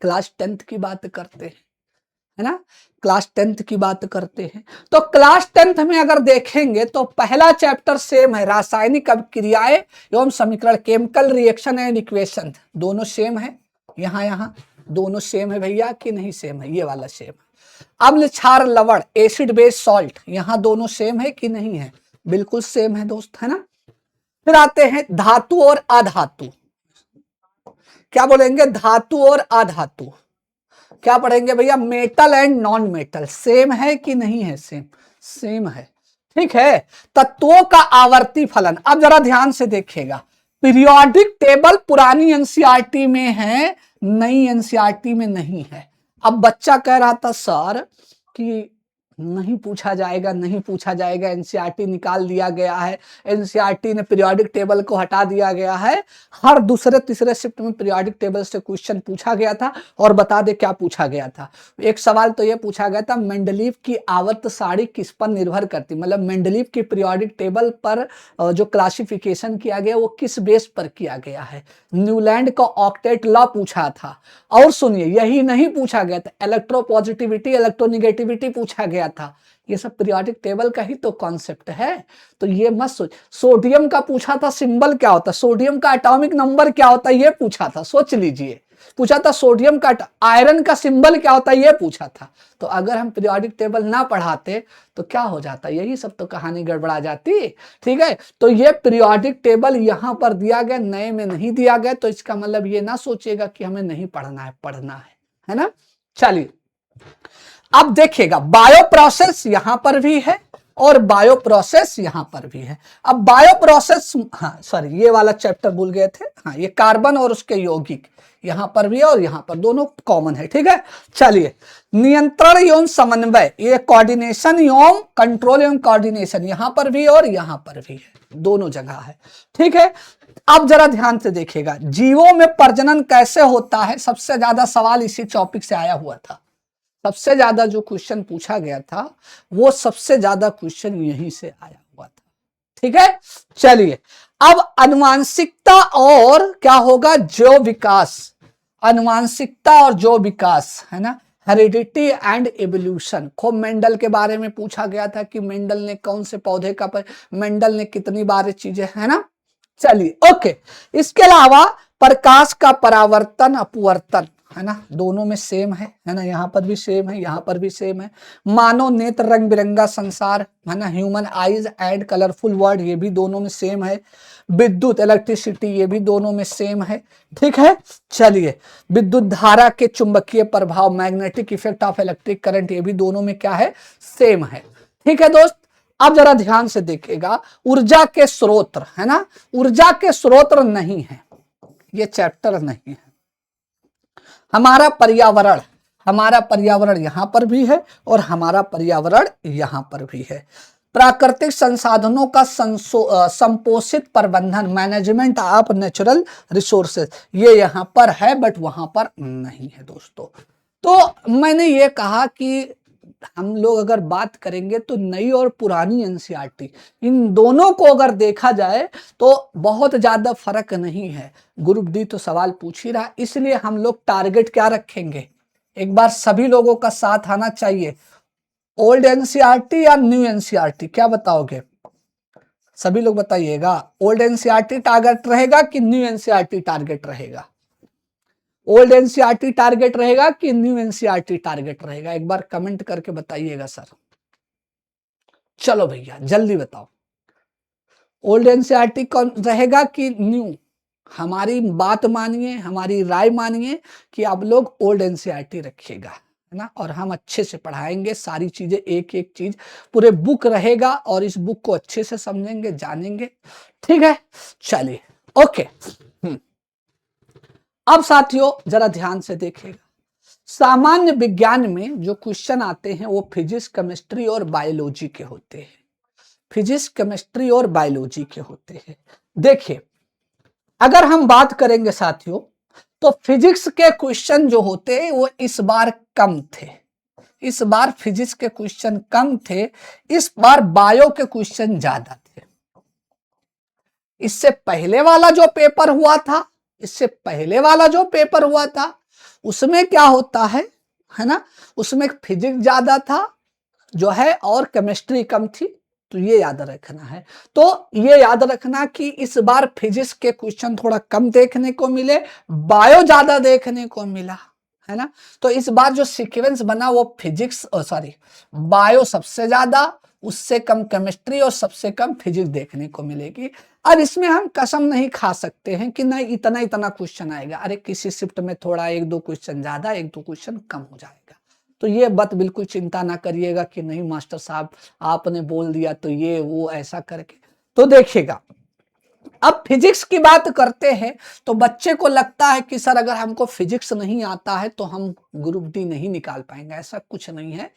क्लास 10th की बात करते हैं, है ना, क्लास 10th की बात करते हैं, तो क्लास 10th में अगर देखेंगे तो पहला चैप्टर सेम है, रासायनिक अभिक्रियाएं एवं समीकरण, केमिकल रिएक्शन एंड इक्वेशन, दोनों सेम है। यहाँ दोनों सेम है भैया कि नहीं सेम है, ये वाला सेम है। अम्ल, क्षार, लवण, एसिड बेस सॉल्ट, यहां दोनों सेम है कि नहीं है, बिल्कुल सेम है दोस्त, है ना। फिर आते हैं धातु और अधातु, क्या बोलेंगे, धातु और अधातु, क्या पढ़ेंगे भैया, metal and non metal, same है कि नहीं है, सेम, सेम है। ठीक है, तत्वों का आवर्ती फलन, अब जरा ध्यान से देखिएगा, पीरियोडिक टेबल पुरानी एनसीईआरटी में है, नई एनसीईआरटी में नहीं है। अब बच्चा कह रहा था सर कि नहीं पूछा जाएगा, नहीं पूछा जाएगा, एनसीईआरटी निकाल दिया गया है, एनसीईआरटी ने पीरियोडिक टेबल को हटा दिया गया है। हर दूसरे तीसरे शिफ्ट में पीरियोडिक टेबल से क्वेश्चन पूछा गया था, और बता दे क्या पूछा गया था। एक सवाल तो ये पूछा गया था, मेंडलीव की आवर्त सारणी किस पर निर्भर करती, मतलब मेंडलीव की पीरियोडिक टेबल पर जो क्लासिफिकेशन किया गया वो किस बेस पर किया गया है। न्यूलैंड का ऑक्टेट लॉ पूछा था, और सुनिए यही नहीं पूछा गया था, इलेक्ट्रोपॉजिटिविटी, इलेक्ट्रोनिगेटिविटी पूछा गया था। ये सब पीरियोडिक टेबल का ही तो कॉन्सेप्ट है, तो ये मत सोच। सोडियम का पूछा था सिंबल क्या होता, सोडियम का एटॉमिक नंबर क्या होता, ये पूछा था, सोच लीजिए। पूछा था सोडियम का, आयरन का सिंबल क्या होता है, ये पूछा था। तो अगर हम पीरियोडिक टेबल ना पढ़ाते तो क्या हो जाता, यही सब तो कहानी गड़बड़ा जाती। ठीक है, तो ये पीरियोडिक टेबल यहां पर दिया गया, नए में नहीं दिया गया, तो इसका मतलब ये ना सोचिएगा कि हमें नहीं पढ़ना है, पढ़ना है ना। चलिए अब देखिएगा बायो प्रोसेस यहां पर भी है और बायो प्रोसेस यहां पर भी है। अब बायो प्रोसेस, हाँ सॉरी ये वाला चैप्टर भूल गए थे, हाँ ये कार्बन और उसके यौगिक यहां पर भी है और यहां पर दोनों कॉमन है, ठीक है। चलिए नियंत्रण एवं समन्वय, ये कोऑर्डिनेशन एवं कंट्रोल एवं कोऑर्डिनेशन यहां पर भी और यहां पर भी है, दोनों जगह है, ठीक है। अब जरा ध्यान से देखिएगा, जीवों में प्रजनन कैसे होता है, सबसे ज्यादा सवाल इसी टॉपिक से आया हुआ था। सबसे ज्यादा जो क्वेश्चन पूछा गया था वो सबसे ज्यादा क्वेश्चन यहीं से आया हुआ था, ठीक है। चलिए अब अनुवांशिकता और क्या होगा, जो विकास, अनुवांशिकता और जो विकास है ना, हेरिडिटी एंड एवोल्यूशन। खूब मेंडल के बारे में पूछा गया था कि मेंडल ने कौन से पौधे का मेंडल ने कितनी बार चीजें, है ना। चलिए ओके, इसके अलावा प्रकाश का परावर्तन अपवर्तन, है ना, दोनों में सेम है ना, यहाँ पर भी सेम है, यहाँ पर भी सेम है। मानव नेत्र रंग बिरंगा संसार, है ना, human eyes and colourful world, ये भी दोनों में सेम है। विद्युत इलेक्ट्रिसिटी, ये भी दोनों में सेम है, ठीक है। चलिए विद्युत धारा के चुंबकीय प्रभाव, magnetic effect of electric current, ये भी दोनों में क्या है, सेम है, ठीक है दोस्त। अब जरा ध्यान से देखिएगा, ऊर्जा के स्रोत, है ना, ऊर्जा के स्रोत नहीं है, ये चैप्टर नहीं है। हमारा पर्यावरण, हमारा पर्यावरण यहां पर भी है और हमारा पर्यावरण यहां पर भी है। प्राकृतिक संसाधनों का संपोषित प्रबंधन, मैनेजमेंट ऑफ नेचुरल रिसोर्सेज, ये यहां पर है बट वहां पर नहीं है दोस्तों। तो मैंने ये कहा कि हम लोग अगर बात करेंगे तो नई और पुरानी एनसीईआरटी, इन दोनों को अगर देखा जाए तो बहुत ज्यादा फर्क नहीं है। ग्रुप डी तो सवाल पूछ ही रहा, इसलिए हम लोग टारगेट क्या रखेंगे, एक बार सभी लोगों का साथ आना चाहिए। ओल्ड एनसीईआरटी या न्यू एनसीईआरटी, क्या बताओगे, सभी लोग बताइएगा। ओल्ड एनसीईआरटी टारगेट रहेगा कि न्यू एनसीईआरटी टारगेट रहेगा? ओल्ड एनसीईआरटी टारगेट रहेगा कि न्यू एनसीईआरटी टारगेट रहेगा? एक बार कमेंट करके बताइएगा सर। चलो भैया जल्दी बताओ, ओल्ड एनसीईआरटी कौन रहेगा कि न्यू? हमारी बात मानिए, हमारी राय मानिए कि आप लोग ओल्ड एनसीईआरटी रखिएगा, है ना, और हम अच्छे से पढ़ाएंगे सारी चीजें, एक एक चीज पूरे बुक रहेगा और इस बुक को अच्छे से समझेंगे, जानेंगे, ठीक है। चलिए ओके। अब साथियों जरा ध्यान से देखिएगा, सामान्य विज्ञान में जो क्वेश्चन आते हैं वो फिजिक्स, केमिस्ट्री और बायोलॉजी के होते हैं, फिजिक्स, केमिस्ट्री और बायोलॉजी के होते हैं। देखिए अगर हम बात करेंगे साथियों तो फिजिक्स के क्वेश्चन जो होते हैं वो इस बार कम थे, इस बार फिजिक्स के क्वेश्चन कम थे, इस बार बायो के क्वेश्चन ज्यादा थे। इससे पहले वाला जो पेपर हुआ था, इससे पहले वाला जो पेपर हुआ था उसमें क्या होता है ना, उसमें फिजिक्स ज्यादा था जो है और केमिस्ट्री कम थी, तो ये याद रखना है। तो ये याद रखना कि इस बार फिजिक्स के क्वेश्चन थोड़ा कम देखने को मिले, बायो ज्यादा देखने को मिला, है ना। तो इस बार जो सीक्वेंस बना वो फिजिक्स सॉरी बायो सबसे ज्यादा, उससे कम केमिस्ट्री और सबसे कम फिजिक्स देखने को मिलेगी। अब इसमें हम कसम नहीं खा सकते हैं कि नहीं इतना इतना क्वेश्चन आएगा, अरे किसी शिफ्ट में थोड़ा एक दो क्वेश्चन ज्यादा, एक दो क्वेश्चन कम हो जाएगा। तो ये बात बिल्कुल चिंता ना करिएगा कि नहीं मास्टर साहब आपने बोल दिया तो ये वो ऐसा करके। तो देखिएगा अब फिजिक्स की बात करते हैं तो बच्चे को लगता है कि सर अगर हमको फिजिक्स नहीं आता है तो हम ग्रुप डी नहीं निकाल पाएंगे, ऐसा कुछ नहीं है।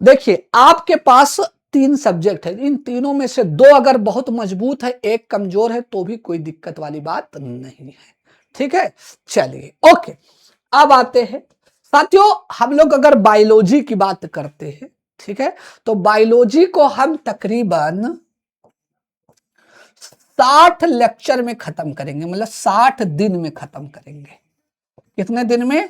देखिए आपके पास तीन सब्जेक्ट है, इन तीनों में से दो अगर बहुत मजबूत है, एक कमजोर है, तो भी कोई दिक्कत वाली बात नहीं है, ठीक है। चलिए ओके, अब आते हैं साथियों, हम लोग अगर बायोलॉजी की बात करते हैं, ठीक है, तो बायोलॉजी को हम तकरीबन 60 लेक्चर में खत्म करेंगे, मतलब 60 दिन में खत्म करेंगे। कितने दिन में?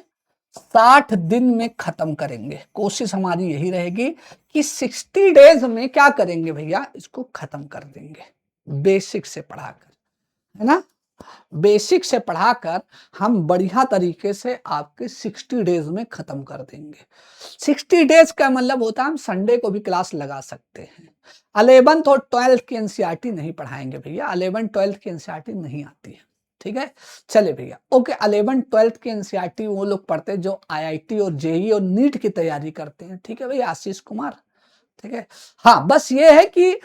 60 दिन में खत्म करेंगे। कोशिश हमारी यही रहेगी कि 60 डेज में क्या करेंगे भैया, इसको खत्म कर देंगे, बेसिक से पढ़ाकर, है ना, बेसिक से पढ़ाकर हम बढ़िया तरीके से आपके 60 डेज में खत्म कर देंगे। 60 डेज का मतलब होता है हम संडे को भी क्लास लगा सकते हैं। 11th और 12th की एनसीईआरटी नहीं पढ़ाएंगे भैया, 11th 12th की एनसीईआरटी नहीं आती है, ठीक है, चले भैया। ओके, 11th-12th के एनसीईआरटी वो लोग पढ़ते हैं जो आईआईटी और जेईई और नीट की तैयारी करते हैं। ठीक है भैया, आशीष कुमार। ठीक है, हाँ, बस ये है कि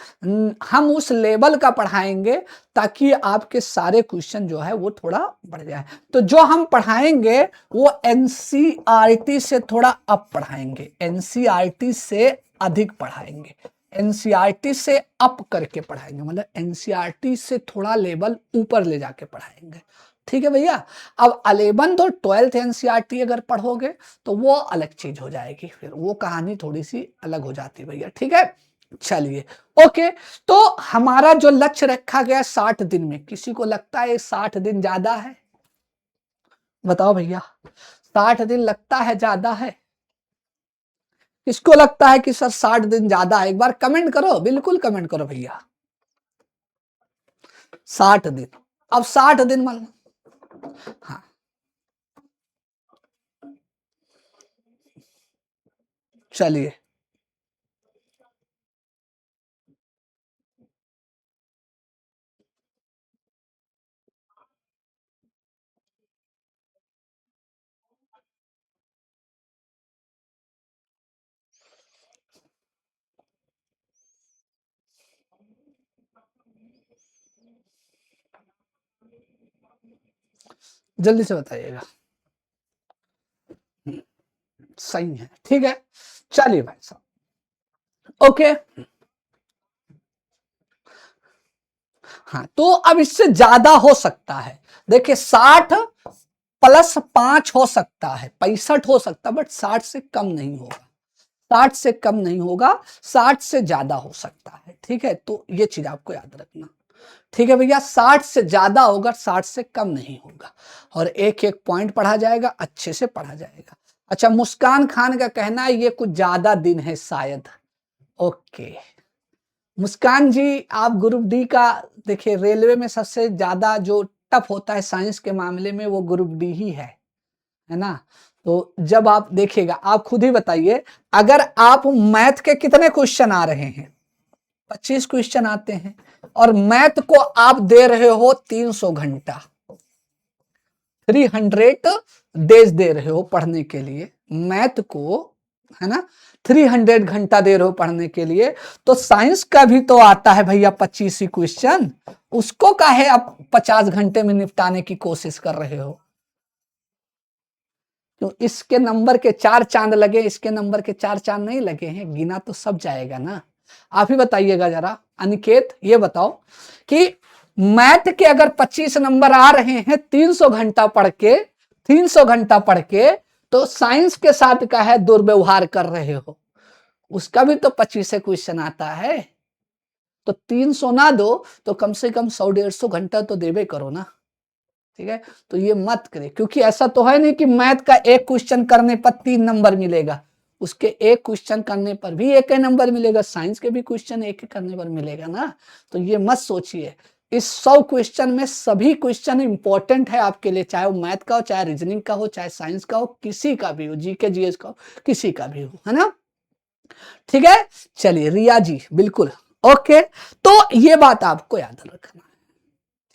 हम उस लेवल का पढ़ाएंगे ताकि आपके सारे क्वेश्चन जो है वो थोड़ा बढ़ जाए। तो जो हम पढ़ाएंगे वो एनसीईआरटी से थोड़ा अप पढ़ाएंगे, एनसीईआरटी से अधिक पढ़ाएंगे, एनसीईआरटी से अप करके पढ़ाएंगे, मतलब एनसीईआरटी से थोड़ा लेवल ऊपर ले जाके पढ़ाएंगे। ठीक है भैया। अब 11th और 12th एनसीईआरटी अगर पढ़ोगे तो वो अलग चीज हो जाएगी, फिर वो कहानी थोड़ी सी अलग हो जाती है भैया। ठीक है, चलिए। ओके, तो हमारा जो लक्ष्य रखा गया 60 दिन में, किसी को लगता है 60 दिन ज्यादा है? बताओ भैया, 60 दिन लगता है ज्यादा है? किसको लगता है कि सर 60 दिन ज्यादा है? एक बार कमेंट करो, बिल्कुल कमेंट करो भैया। 60 दिन, अब 60 दिन मान, हाँ, चलिए। जल्दी से बताइएगा। सही है, ठीक है, चलिए भाई साहब। ओके, हाँ, तो अब इससे ज्यादा हो सकता है। देखिए, 60+5 हो सकता है, 65 हो सकता है, बट 60 से कम नहीं होगा, 60 से कम नहीं होगा, 60 से ज्यादा हो सकता है। ठीक है, तो ये चीज आपको याद रखना। ठीक है भैया, 60 से ज्यादा होगा, 60 से कम नहीं होगा, और एक एक पॉइंट पढ़ा जाएगा, अच्छे से पढ़ा जाएगा। अच्छा, मुस्कान खान का कहना है ये कुछ ज्यादा दिन है शायद। ओके, मुस्कान जी, आप ग्रुप डी का देखिए, रेलवे में सबसे ज्यादा जो टफ होता है साइंस के मामले में वो ग्रुप डी ही है ना। तो जब आप देखिएगा, आप खुद ही बताइए, अगर आप मैथ के कितने क्वेश्चन आ रहे हैं? 25 क्वेश्चन आते हैं, और मैथ को आप दे रहे हो 300 घंटा, 300 डेज दे रहे हो पढ़ने के लिए मैथ को, है ना, 300 घंटा दे रहे हो पढ़ने के लिए, तो साइंस का भी तो आता है भैया 25 ही क्वेश्चन, उसको काहे आप 50 घंटे में निपटाने की कोशिश कर रहे हो? तो इसके नंबर के 4 चांद लगे, इसके नंबर के 4 चांद नहीं लगे हैं, गिना तो सब जाएगा ना। आप ही बताइएगा जरा, अनिकेत, ये बताओ कि मैथ के अगर 25 नंबर आ रहे हैं 300 घंटा पढ़ के, 300 घंटा पढ़ के, तो साइंस के साथ का है दुर्व्यवहार कर रहे हो, उसका भी तो 25 क्वेश्चन आता है। तो 300 ना दो तो कम से कम 100-150 घंटा तो देवे करो ना। ठीक है, तो ये मत करे, क्योंकि ऐसा तो है नहीं कि मैथ का एक क्वेश्चन करने पर 3 नंबर मिलेगा, उसके एक क्वेश्चन करने पर भी एक नंबर मिलेगा, साइंस के भी क्वेश्चन एक करने पर मिलेगा ना। तो ये मत सोचिए, इस 100 क्वेश्चन में सभी क्वेश्चन इंपॉर्टेंट है आपके लिए, चाहे वो मैथ का हो, चाहे रीजनिंग का हो, चाहे साइंस का हो, किसी का भी हो, जीके जीएस का हो, किसी का भी हो, है ना। ठीक है, चलिए रिया जी, बिल्कुल ओके, तो ये बात आपको याद रखना है।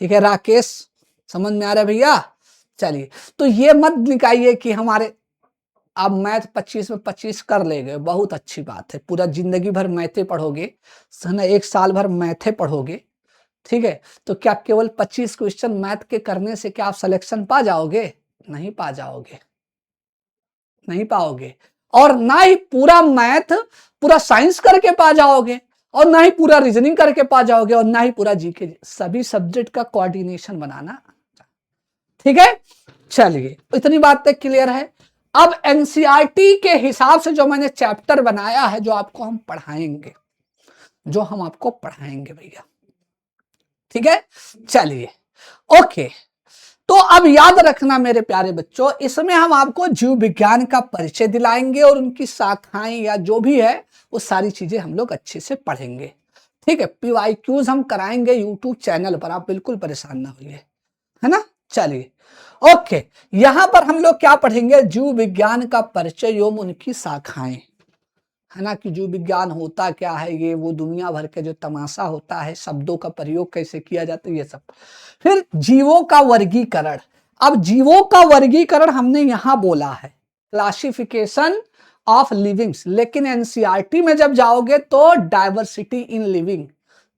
ठीक है राकेश, समझ में आ रहा है भैया? चलिए, तो ये मत निकालिए कि हमारे आप मैथ 25 में 25 कर ले गए, बहुत अच्छी बात है, पूरा जिंदगी भर मैथे पढ़ोगे, ना 1 साल भर मैथे पढ़ोगे। ठीक है, तो क्या केवल 25 क्वेश्चन मैथ के करने से क्या आप सिलेक्शन पा जाओगे? नहीं पा जाओगे, नहीं पाओगे, और ना ही पूरा मैथ पूरा साइंस करके पा जाओगे, और ना ही पूरा रीजनिंग करके पा जाओगे, और ना ही पूरा जीके, सभी सब्जेक्ट का कोऑर्डिनेशन बनाना। ठीक है, चलिए, इतनी बात तक क्लियर है। अब एनसीईआरटी के हिसाब से जो मैंने चैप्टर बनाया है, जो आपको हम पढ़ाएंगे, जो हम आपको पढ़ाएंगे भैया। ठीक है, चलिए, ओके, तो अब याद रखना मेरे प्यारे बच्चों, इसमें हम आपको जीव विज्ञान का परिचय दिलाएंगे, और उनकी शाखाएं या जो भी है वो सारी चीजें हम लोग अच्छे से पढ़ेंगे। ठीक है, पीवाईक्यूज हम कराएंगे यूट्यूब चैनल पर, आप बिल्कुल परेशान ना होइए, है ना। चलिए, ओके, यहां पर हम लोग क्या पढ़ेंगे? जीव विज्ञान का परिचय एवं उनकी शाखाएं, है ना, कि जीव विज्ञान होता क्या है, ये वो दुनिया भर के जो तमाशा होता है, शब्दों का प्रयोग कैसे किया जाता है, ये सब। फिर जीवों का वर्गीकरण। अब जीवों का वर्गीकरण हमने यहां बोला है क्लासिफिकेशन ऑफ लिविंग्स, लेकिन एनसीईआरटी में जब जाओगे तो डाइवर्सिटी इन लिविंग,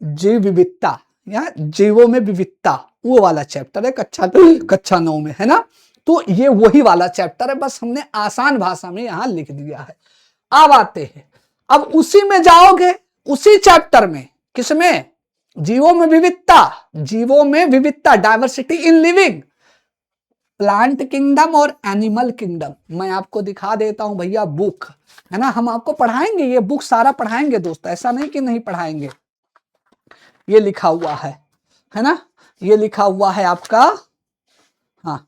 जीव विविधता या जीवों में विविधता, वो वाला चैप्टर है कक्षा 9 में, है ना। तो ये वही वाला चैप्टर है, बस हमने आसान भाषा में यहां लिख दिया है। अब आते हैं, अब उसी में जाओगे, उसी चैप्टर में, किसमें, जीवों में विविधता, जीवों में विविधता, diversity in living, plant kingdom और एनिमल किंगडम। मैं आपको दिखा देता हूं भैया बुक, है ना, हम आपको पढ़ाएंगे, ये बुक सारा पढ़ाएंगे दोस्त, ऐसा नहीं कि नहीं पढ़ाएंगे। ये लिखा हुआ है ना, ये लिखा हुआ है आपका, हाँ,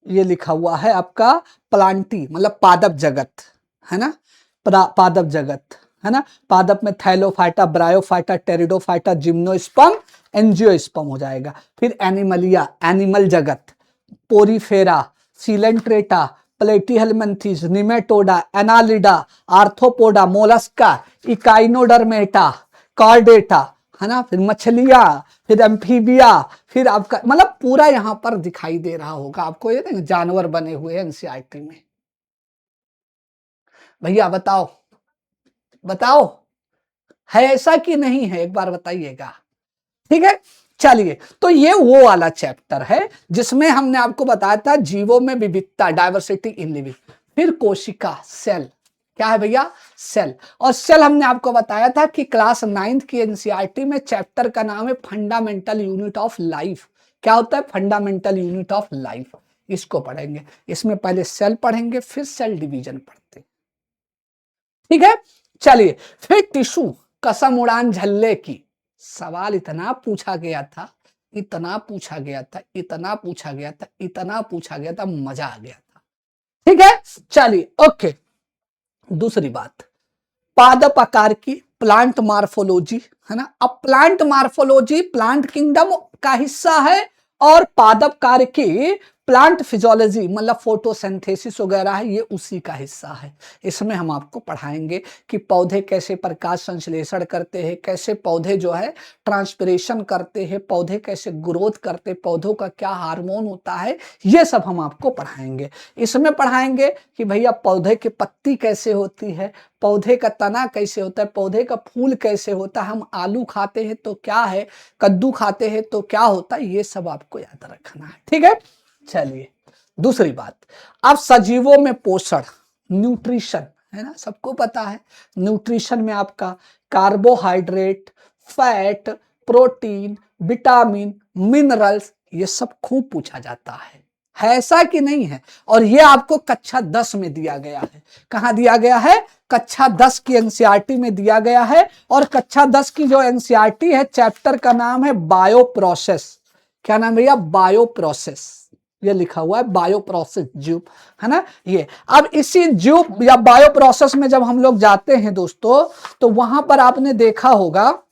ये लिखा हुआ है आपका प्लांटी मतलब पादप जगत, है ना, पादप जगत, है ना। पादप में Thallophyta, bryophyta, pteridophyta, gymnosperm, angiosperm हो जाएगा। फिर एनिमलिया, एनिमल जगत, Porifera, Coelenterata, Platyhelminthes, Nematoda, Annelida, arthropoda, Mollusca, Echinodermata, Chordata, है ना। फिर मछलियां, फिर एम्फीबिया, फिर आपका मतलब पूरा यहां पर दिखाई दे रहा होगा आपको, ये ना जानवर बने हुए हैं एनसीईआरटी में। भैया बताओ, बताओ है ऐसा कि नहीं है, एक बार बताइएगा, ठीक है। चलिए, तो ये वो वाला चैप्टर है जिसमें हमने आपको बताया था जीवों में विविधता, डाइवर्सिटी इन लिविंग। फिर कोशिका, सेल, क्या है भैया, सेल। और सेल हमने आपको बताया था कि क्लास 9th की एनसीईआरटी में चैप्टर का नाम है फंडामेंटल यूनिट ऑफ लाइफ। क्या होता है फंडामेंटल यूनिट ऑफ लाइफ, इसको पढ़ेंगे। इसमें पहले सेल पढ़ेंगे, फिर सेल डिवीजन पढ़ते, ठीक है। चलिए, फिर टिश्यू, कसम उड़ान झल्ले की। सवाल इतना पूछा गया था, इतना पूछा गया था, इतना पूछा गया था, इतना पूछा गया था, मजा आ गया था, ठीक है। चलिए, ओके। दूसरी बात, पादप आकार की, प्लांट मार्फोलॉजी, है ना। अब प्लांट मार्फोलॉजी प्लांट किंगडम का हिस्सा है, और पादप कार्य की प्लांट फिजियोलॉजी मतलब फोटोसिंथेसिस वगैरह है, ये उसी का हिस्सा है। इसमें हम आपको पढ़ाएंगे कि पौधे कैसे प्रकाश संश्लेषण करते हैं, कैसे पौधे जो है ट्रांसपिरेशन करते हैं, पौधे कैसे ग्रोथ करते, पौधों का क्या हार्मोन होता है, ये सब हम आपको पढ़ाएंगे। इसमें पढ़ाएंगे कि भैया पौधे की पत्ती कैसे होती है, पौधे का तना कैसे होता है, पौधे का फूल कैसे होता है, हम आलू खाते हैं तो क्या है, कद्दू खाते हैं तो क्या होता है, ये सब आपको याद रखना है, ठीक है। चलिए, दूसरी बात, अब सजीवों में पोषण, न्यूट्रिशन, है ना, सबको पता है। न्यूट्रिशन में आपका carbohydrate, fat, protein, vitamin, minerals, ये सब खूब पूछा जाता है ऐसा कि नहीं है। और ये आपको कक्षा 10 में दिया गया है। कहां दिया गया है, कक्षा 10 की एनसीईआरटी में दिया गया है। और कक्षा 10 की जो एनसीईआरटी है, चैप्टर का नाम है बायो प्रोसेस। क्या नाम भैया, बायो प्रोसेस, ये लिखा हुआ है बायो प्रोसेस जीव, है ना। ये अब इसी जीव या बायो प्रोसेस में जब हम लोग जाते हैं दोस्तों, तो वहां पर आपने देखा होगा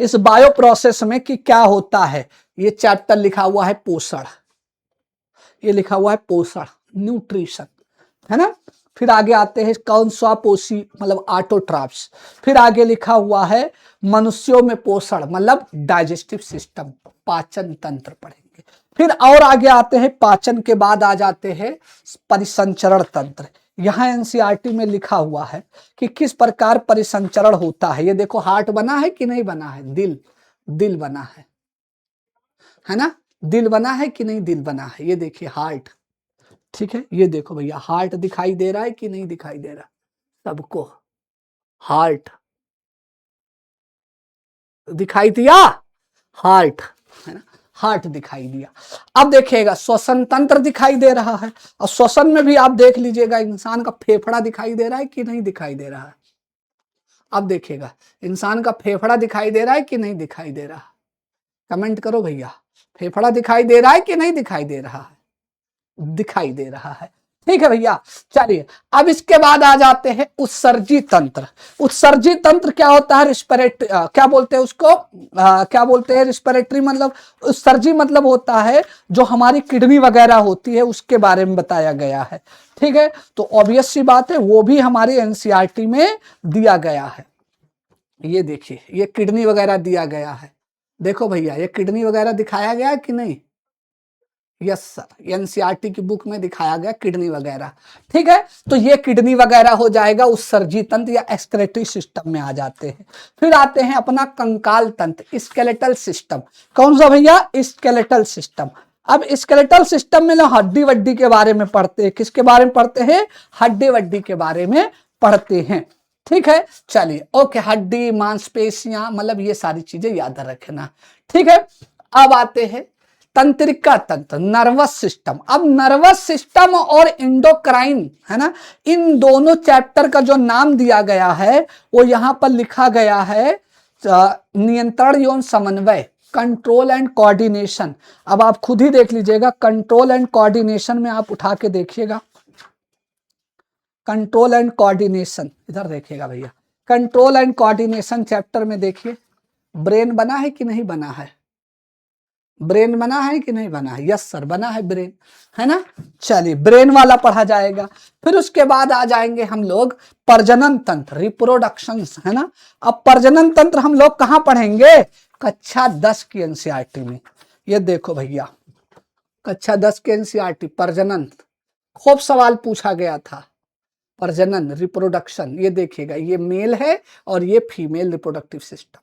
इस बायो प्रोसेस में कि क्या होता है। ये चैप्टर लिखा हुआ है पोषण, ये लिखा हुआ है पोषण, न्यूट्रिशन, है ना। फिर आगे आते हैं कौन स्वापोषी मतलब ऑटोट्रॉफ्स। फिर आगे लिखा हुआ है मनुष्यों में पोषण मतलब डाइजेस्टिव सिस्टम, पाचन तंत्र पढ़ेंगे। फिर और आगे आते हैं, पाचन के बाद आ जाते हैं परिसंचरण तंत्र। यहाँ एनसीईआरटी में लिखा हुआ है कि किस प्रकार परिसंचरण होता है। ये देखो हार्ट बना है कि नहीं बना है, दिल, दिल बना है ना, दिल बना है कि नहीं, दिल बना है। ये देखिए हार्ट, ठीक है। ये देखो भैया हार्ट दिखाई दे रहा है कि नहीं दिखाई दे रहा, सबको हार्ट दिखाई दिया, हार्ट, है ना, हार्ट दिखाई दिया। अब देखिएगा श्वसन तंत्र दिखाई दे रहा है, और श्वसन में भी आप देख लीजिएगा इंसान का फेफड़ा दिखाई दे रहा है कि नहीं दिखाई दे रहा है। अब देखिएगा इंसान का फेफड़ा दिखाई दे रहा है कि नहीं दिखाई दे रहा, कमेंट करो भैया, फेफड़ा दिखाई दे रहा है कि नहीं दिखाई दे रहा है, दिखाई दे रहा है, ठीक है भैया। चलिए अब इसके बाद आ जाते हैं उत्सर्जी तंत्र। उत्सर्जी तंत्र क्या होता है? रिस्पिरेटरी, क्या बोलते हैं उसको, क्या बोलते हैं रिस्पिरेटरी, मतलब उत्सर्जी मतलब होता है जो हमारी किडनी वगैरह होती है उसके बारे में बताया गया है। ठीक है, तो ऑब्वियस सी बात है वो भी हमारी एनसीईआरटी में दिया गया है। ये देखिए ये किडनी वगैरह दिया गया है। देखो भैया ये किडनी वगैरह दिखाया गया है कि नहीं? यस सर, एनसीईआरटी की बुक में दिखाया गया किडनी वगैरह। ठीक है, तो ये किडनी वगैरह हो जाएगा उत्सर्जी तंत्र या एक्सक्रेटरी सिस्टम में आ जाते हैं। फिर आते हैं अपना कंकाल तंत्र, स्केलेटल सिस्टम। कौन सा भैया? Skeletal system. अब स्केलेटल सिस्टम में ना हड्डी वड्डी के बारे में पढ़ते हैं। किसके बारे में पढ़ते हैं? हड्डी वड्डी के बारे में पढ़ते हैं। ठीक है, चलिए ओके, हड्डी मांसपेशियां मतलब ये सारी चीजें याद रखना। ठीक है, अब आते हैं तंत्रिका तंत्र, नर्वस सिस्टम। अब नर्वस सिस्टम और इंडोक्राइन है ना, इन दोनों चैप्टर का जो नाम दिया गया है वो यहां पर लिखा गया है नियंत्रण एवं समन्वय, कंट्रोल एंड कोऑर्डिनेशन। अब आप खुद ही देख लीजिएगा, कंट्रोल एंड कोऑर्डिनेशन में आप उठा के देखिएगा, कंट्रोल एंड कोऑर्डिनेशन, इधर देखिएगा भैया, कंट्रोल एंड कोऑर्डिनेशन चैप्टर में देखिए ब्रेन बना है कि नहीं बना है? ब्रेन बना है कि नहीं बना है? यस सर बना है ब्रेन, है ना। चलिए ब्रेन वाला पढ़ा जाएगा। फिर उसके बाद आ जाएंगे हम लोग प्रजनन तंत्र, रिप्रोडक्शन, है ना। अब प्रजनन तंत्र हम लोग कहाँ पढ़ेंगे? कक्षा 10 की एनसीईआरटी में। ये देखो भैया कक्षा 10 के एनसीईआरटी प्रजनन, खूब सवाल पूछा गया था। प्रजनन रिप्रोडक्शन, ये देखिएगा ये मेल है और ये फीमेल रिप्रोडक्टिव सिस्टम,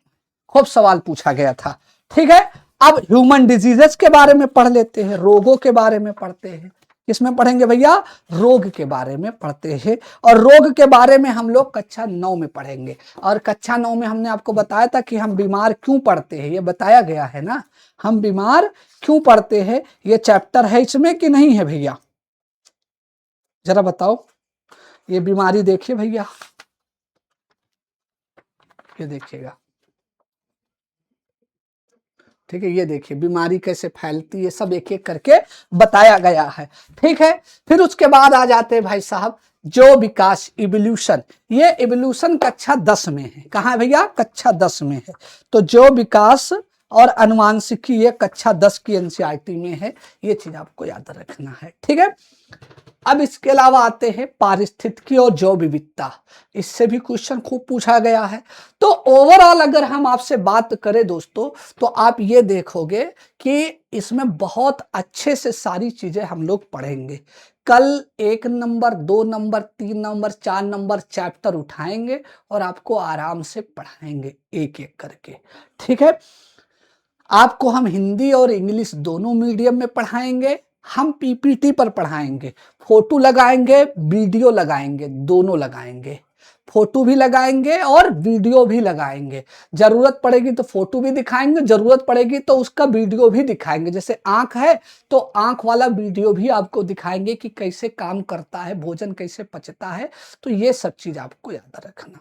खूब सवाल पूछा गया था। ठीक है, अब ह्यूमन डिजीजेस के बारे में पढ़ लेते हैं, रोगों के बारे में पढ़ते हैं। किसमें पढ़ेंगे भैया? रोग के बारे में पढ़ते हैं। और रोग के बारे में हम लोग कक्षा 9 में पढ़ेंगे। और कक्षा 9 में हमने आपको बताया था कि हम बीमार क्यों पड़ते हैं, ये बताया गया है ना, हम बीमार क्यों पड़ते हैं। ये चैप्टर है इसमें कि नहीं है भैया? जरा बताओ। ये बीमारी देखिए भैया, ये देखिएगा, ठीक है, ये देखिए बीमारी कैसे फैलती है, सब एक एक करके बताया गया है। ठीक है, फिर उसके बाद आ जाते हैं भाई साहब जो विकास, इवोल्यूशन। ये इवोल्यूशन कक्षा 10 में है। कहाँ है भैया? कक्षा 10 में है। तो जो विकास और अनुवांशिकी ये कक्षा 10 की एनसीईआरटी में है। ये चीज आपको याद रखना है। ठीक है, अब इसके अलावा आते हैं पारिस्थितिकी और जैव विविधता। इससे भी क्वेश्चन खूब पूछा गया है। तो ओवरऑल अगर हम आपसे बात करें दोस्तों, तो आप ये देखोगे कि इसमें बहुत अच्छे से सारी चीजें हम लोग पढ़ेंगे। कल 1 number 2 number 3 number 4 number chapter उठाएंगे और आपको आराम से पढ़ाएंगे एक एक करके। ठीक है, आपको हम हिंदी और इंग्लिश दोनों मीडियम में पढ़ाएंगे। हम पीपीटी पर पढ़ाएंगे, फोटो लगाएंगे, वीडियो लगाएंगे, दोनों लगाएंगे। फोटो भी लगाएंगे और वीडियो भी लगाएंगे। जरूरत पड़ेगी तो फोटो भी दिखाएंगे, जरूरत पड़ेगी तो उसका वीडियो भी दिखाएंगे। जैसे आंख है तो आंख वाला वीडियो भी आपको दिखाएंगे कि कैसे काम करता है, भोजन कैसे पचता है। तो ये सब चीज आपको याद रखना।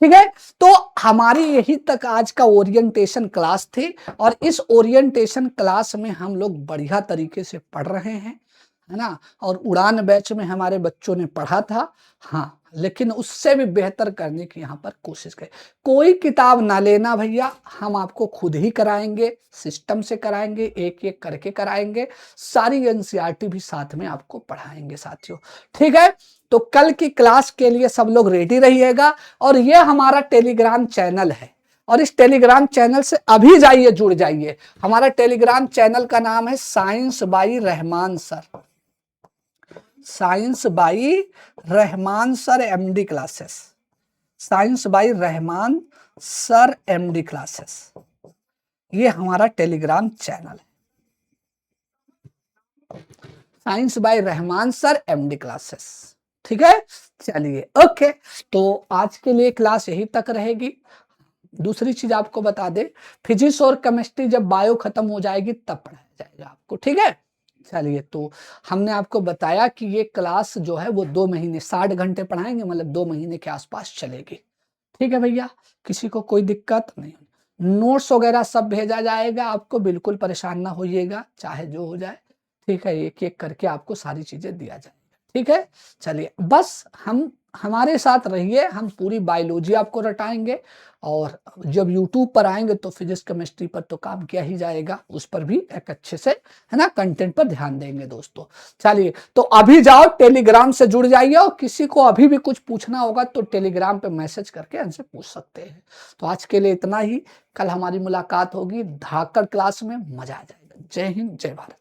ठीक है, तो हमारी यही तक आज का ओरिएंटेशन क्लास थी। और इस ओरिएंटेशन क्लास में हम लोग बढ़िया तरीके से पढ़ रहे हैं, है ना। और उड़ान बैच में हमारे बच्चों ने पढ़ा था, हाँ, लेकिन उससे भी बेहतर करने की यहाँ पर कोशिश करें। कोई किताब ना लेना भैया, हम आपको खुद ही कराएंगे, सिस्टम से कराएंगे, एक एक करके कराएंगे। सारी एनसीईआरटी भी साथ में आपको पढ़ाएंगे साथियों। ठीक है, तो कल की क्लास के लिए सब लोग रेडी रहिएगा। और ये हमारा टेलीग्राम चैनल है, और इस टेलीग्राम चैनल से अभी जाइए, जुड़ जाइए। हमारा टेलीग्राम चैनल का नाम है science by Rahman sir, science by Rahman sir MD classes, science by Rahman sir MD classes, ये हमारा टेलीग्राम चैनल है, science by Rahman sir MD classes. ठीक है, चलिए ओके, तो आज के लिए क्लास यही तक रहेगी। दूसरी चीज आपको बता दे, फिजिक्स और केमिस्ट्री जब बायो खत्म हो जाएगी तब पढ़ाया जाएगा आपको। ठीक है, चलिए, तो हमने आपको बताया कि ये क्लास जो है वो 2 महीने 60 घंटे पढ़ाएंगे, मतलब 2 महीने के आसपास चलेगी। ठीक है भैया, किसी को कोई दिक्कत नहीं, नोट्स वगैरह सब भेजा जाएगा आपको, बिल्कुल परेशान ना होइएगा, चाहे जो हो जाए। ठीक है, एक एक करके आपको सारी चीजें दिया जाएगा। ठीक है, चलिए बस हम हमारे साथ रहिए, हम पूरी बायोलॉजी आपको रटाएंगे, और जब यूट्यूब पर आएंगे तो फिजिक्स केमिस्ट्री पर तो काम किया ही जाएगा, उस पर भी एक अच्छे से, है ना, कंटेंट पर ध्यान देंगे दोस्तों। चलिए, तो अभी जाओ टेलीग्राम से जुड़ जाइए, और किसी को अभी भी कुछ पूछना होगा तो टेलीग्राम पे मैसेज करके हमसे पूछ सकते हैं। तो आज के लिए इतना ही, कल हमारी मुलाकात होगी धाकड़ क्लास में, मजा आ जाएगा। जय हिंद, जय भारत।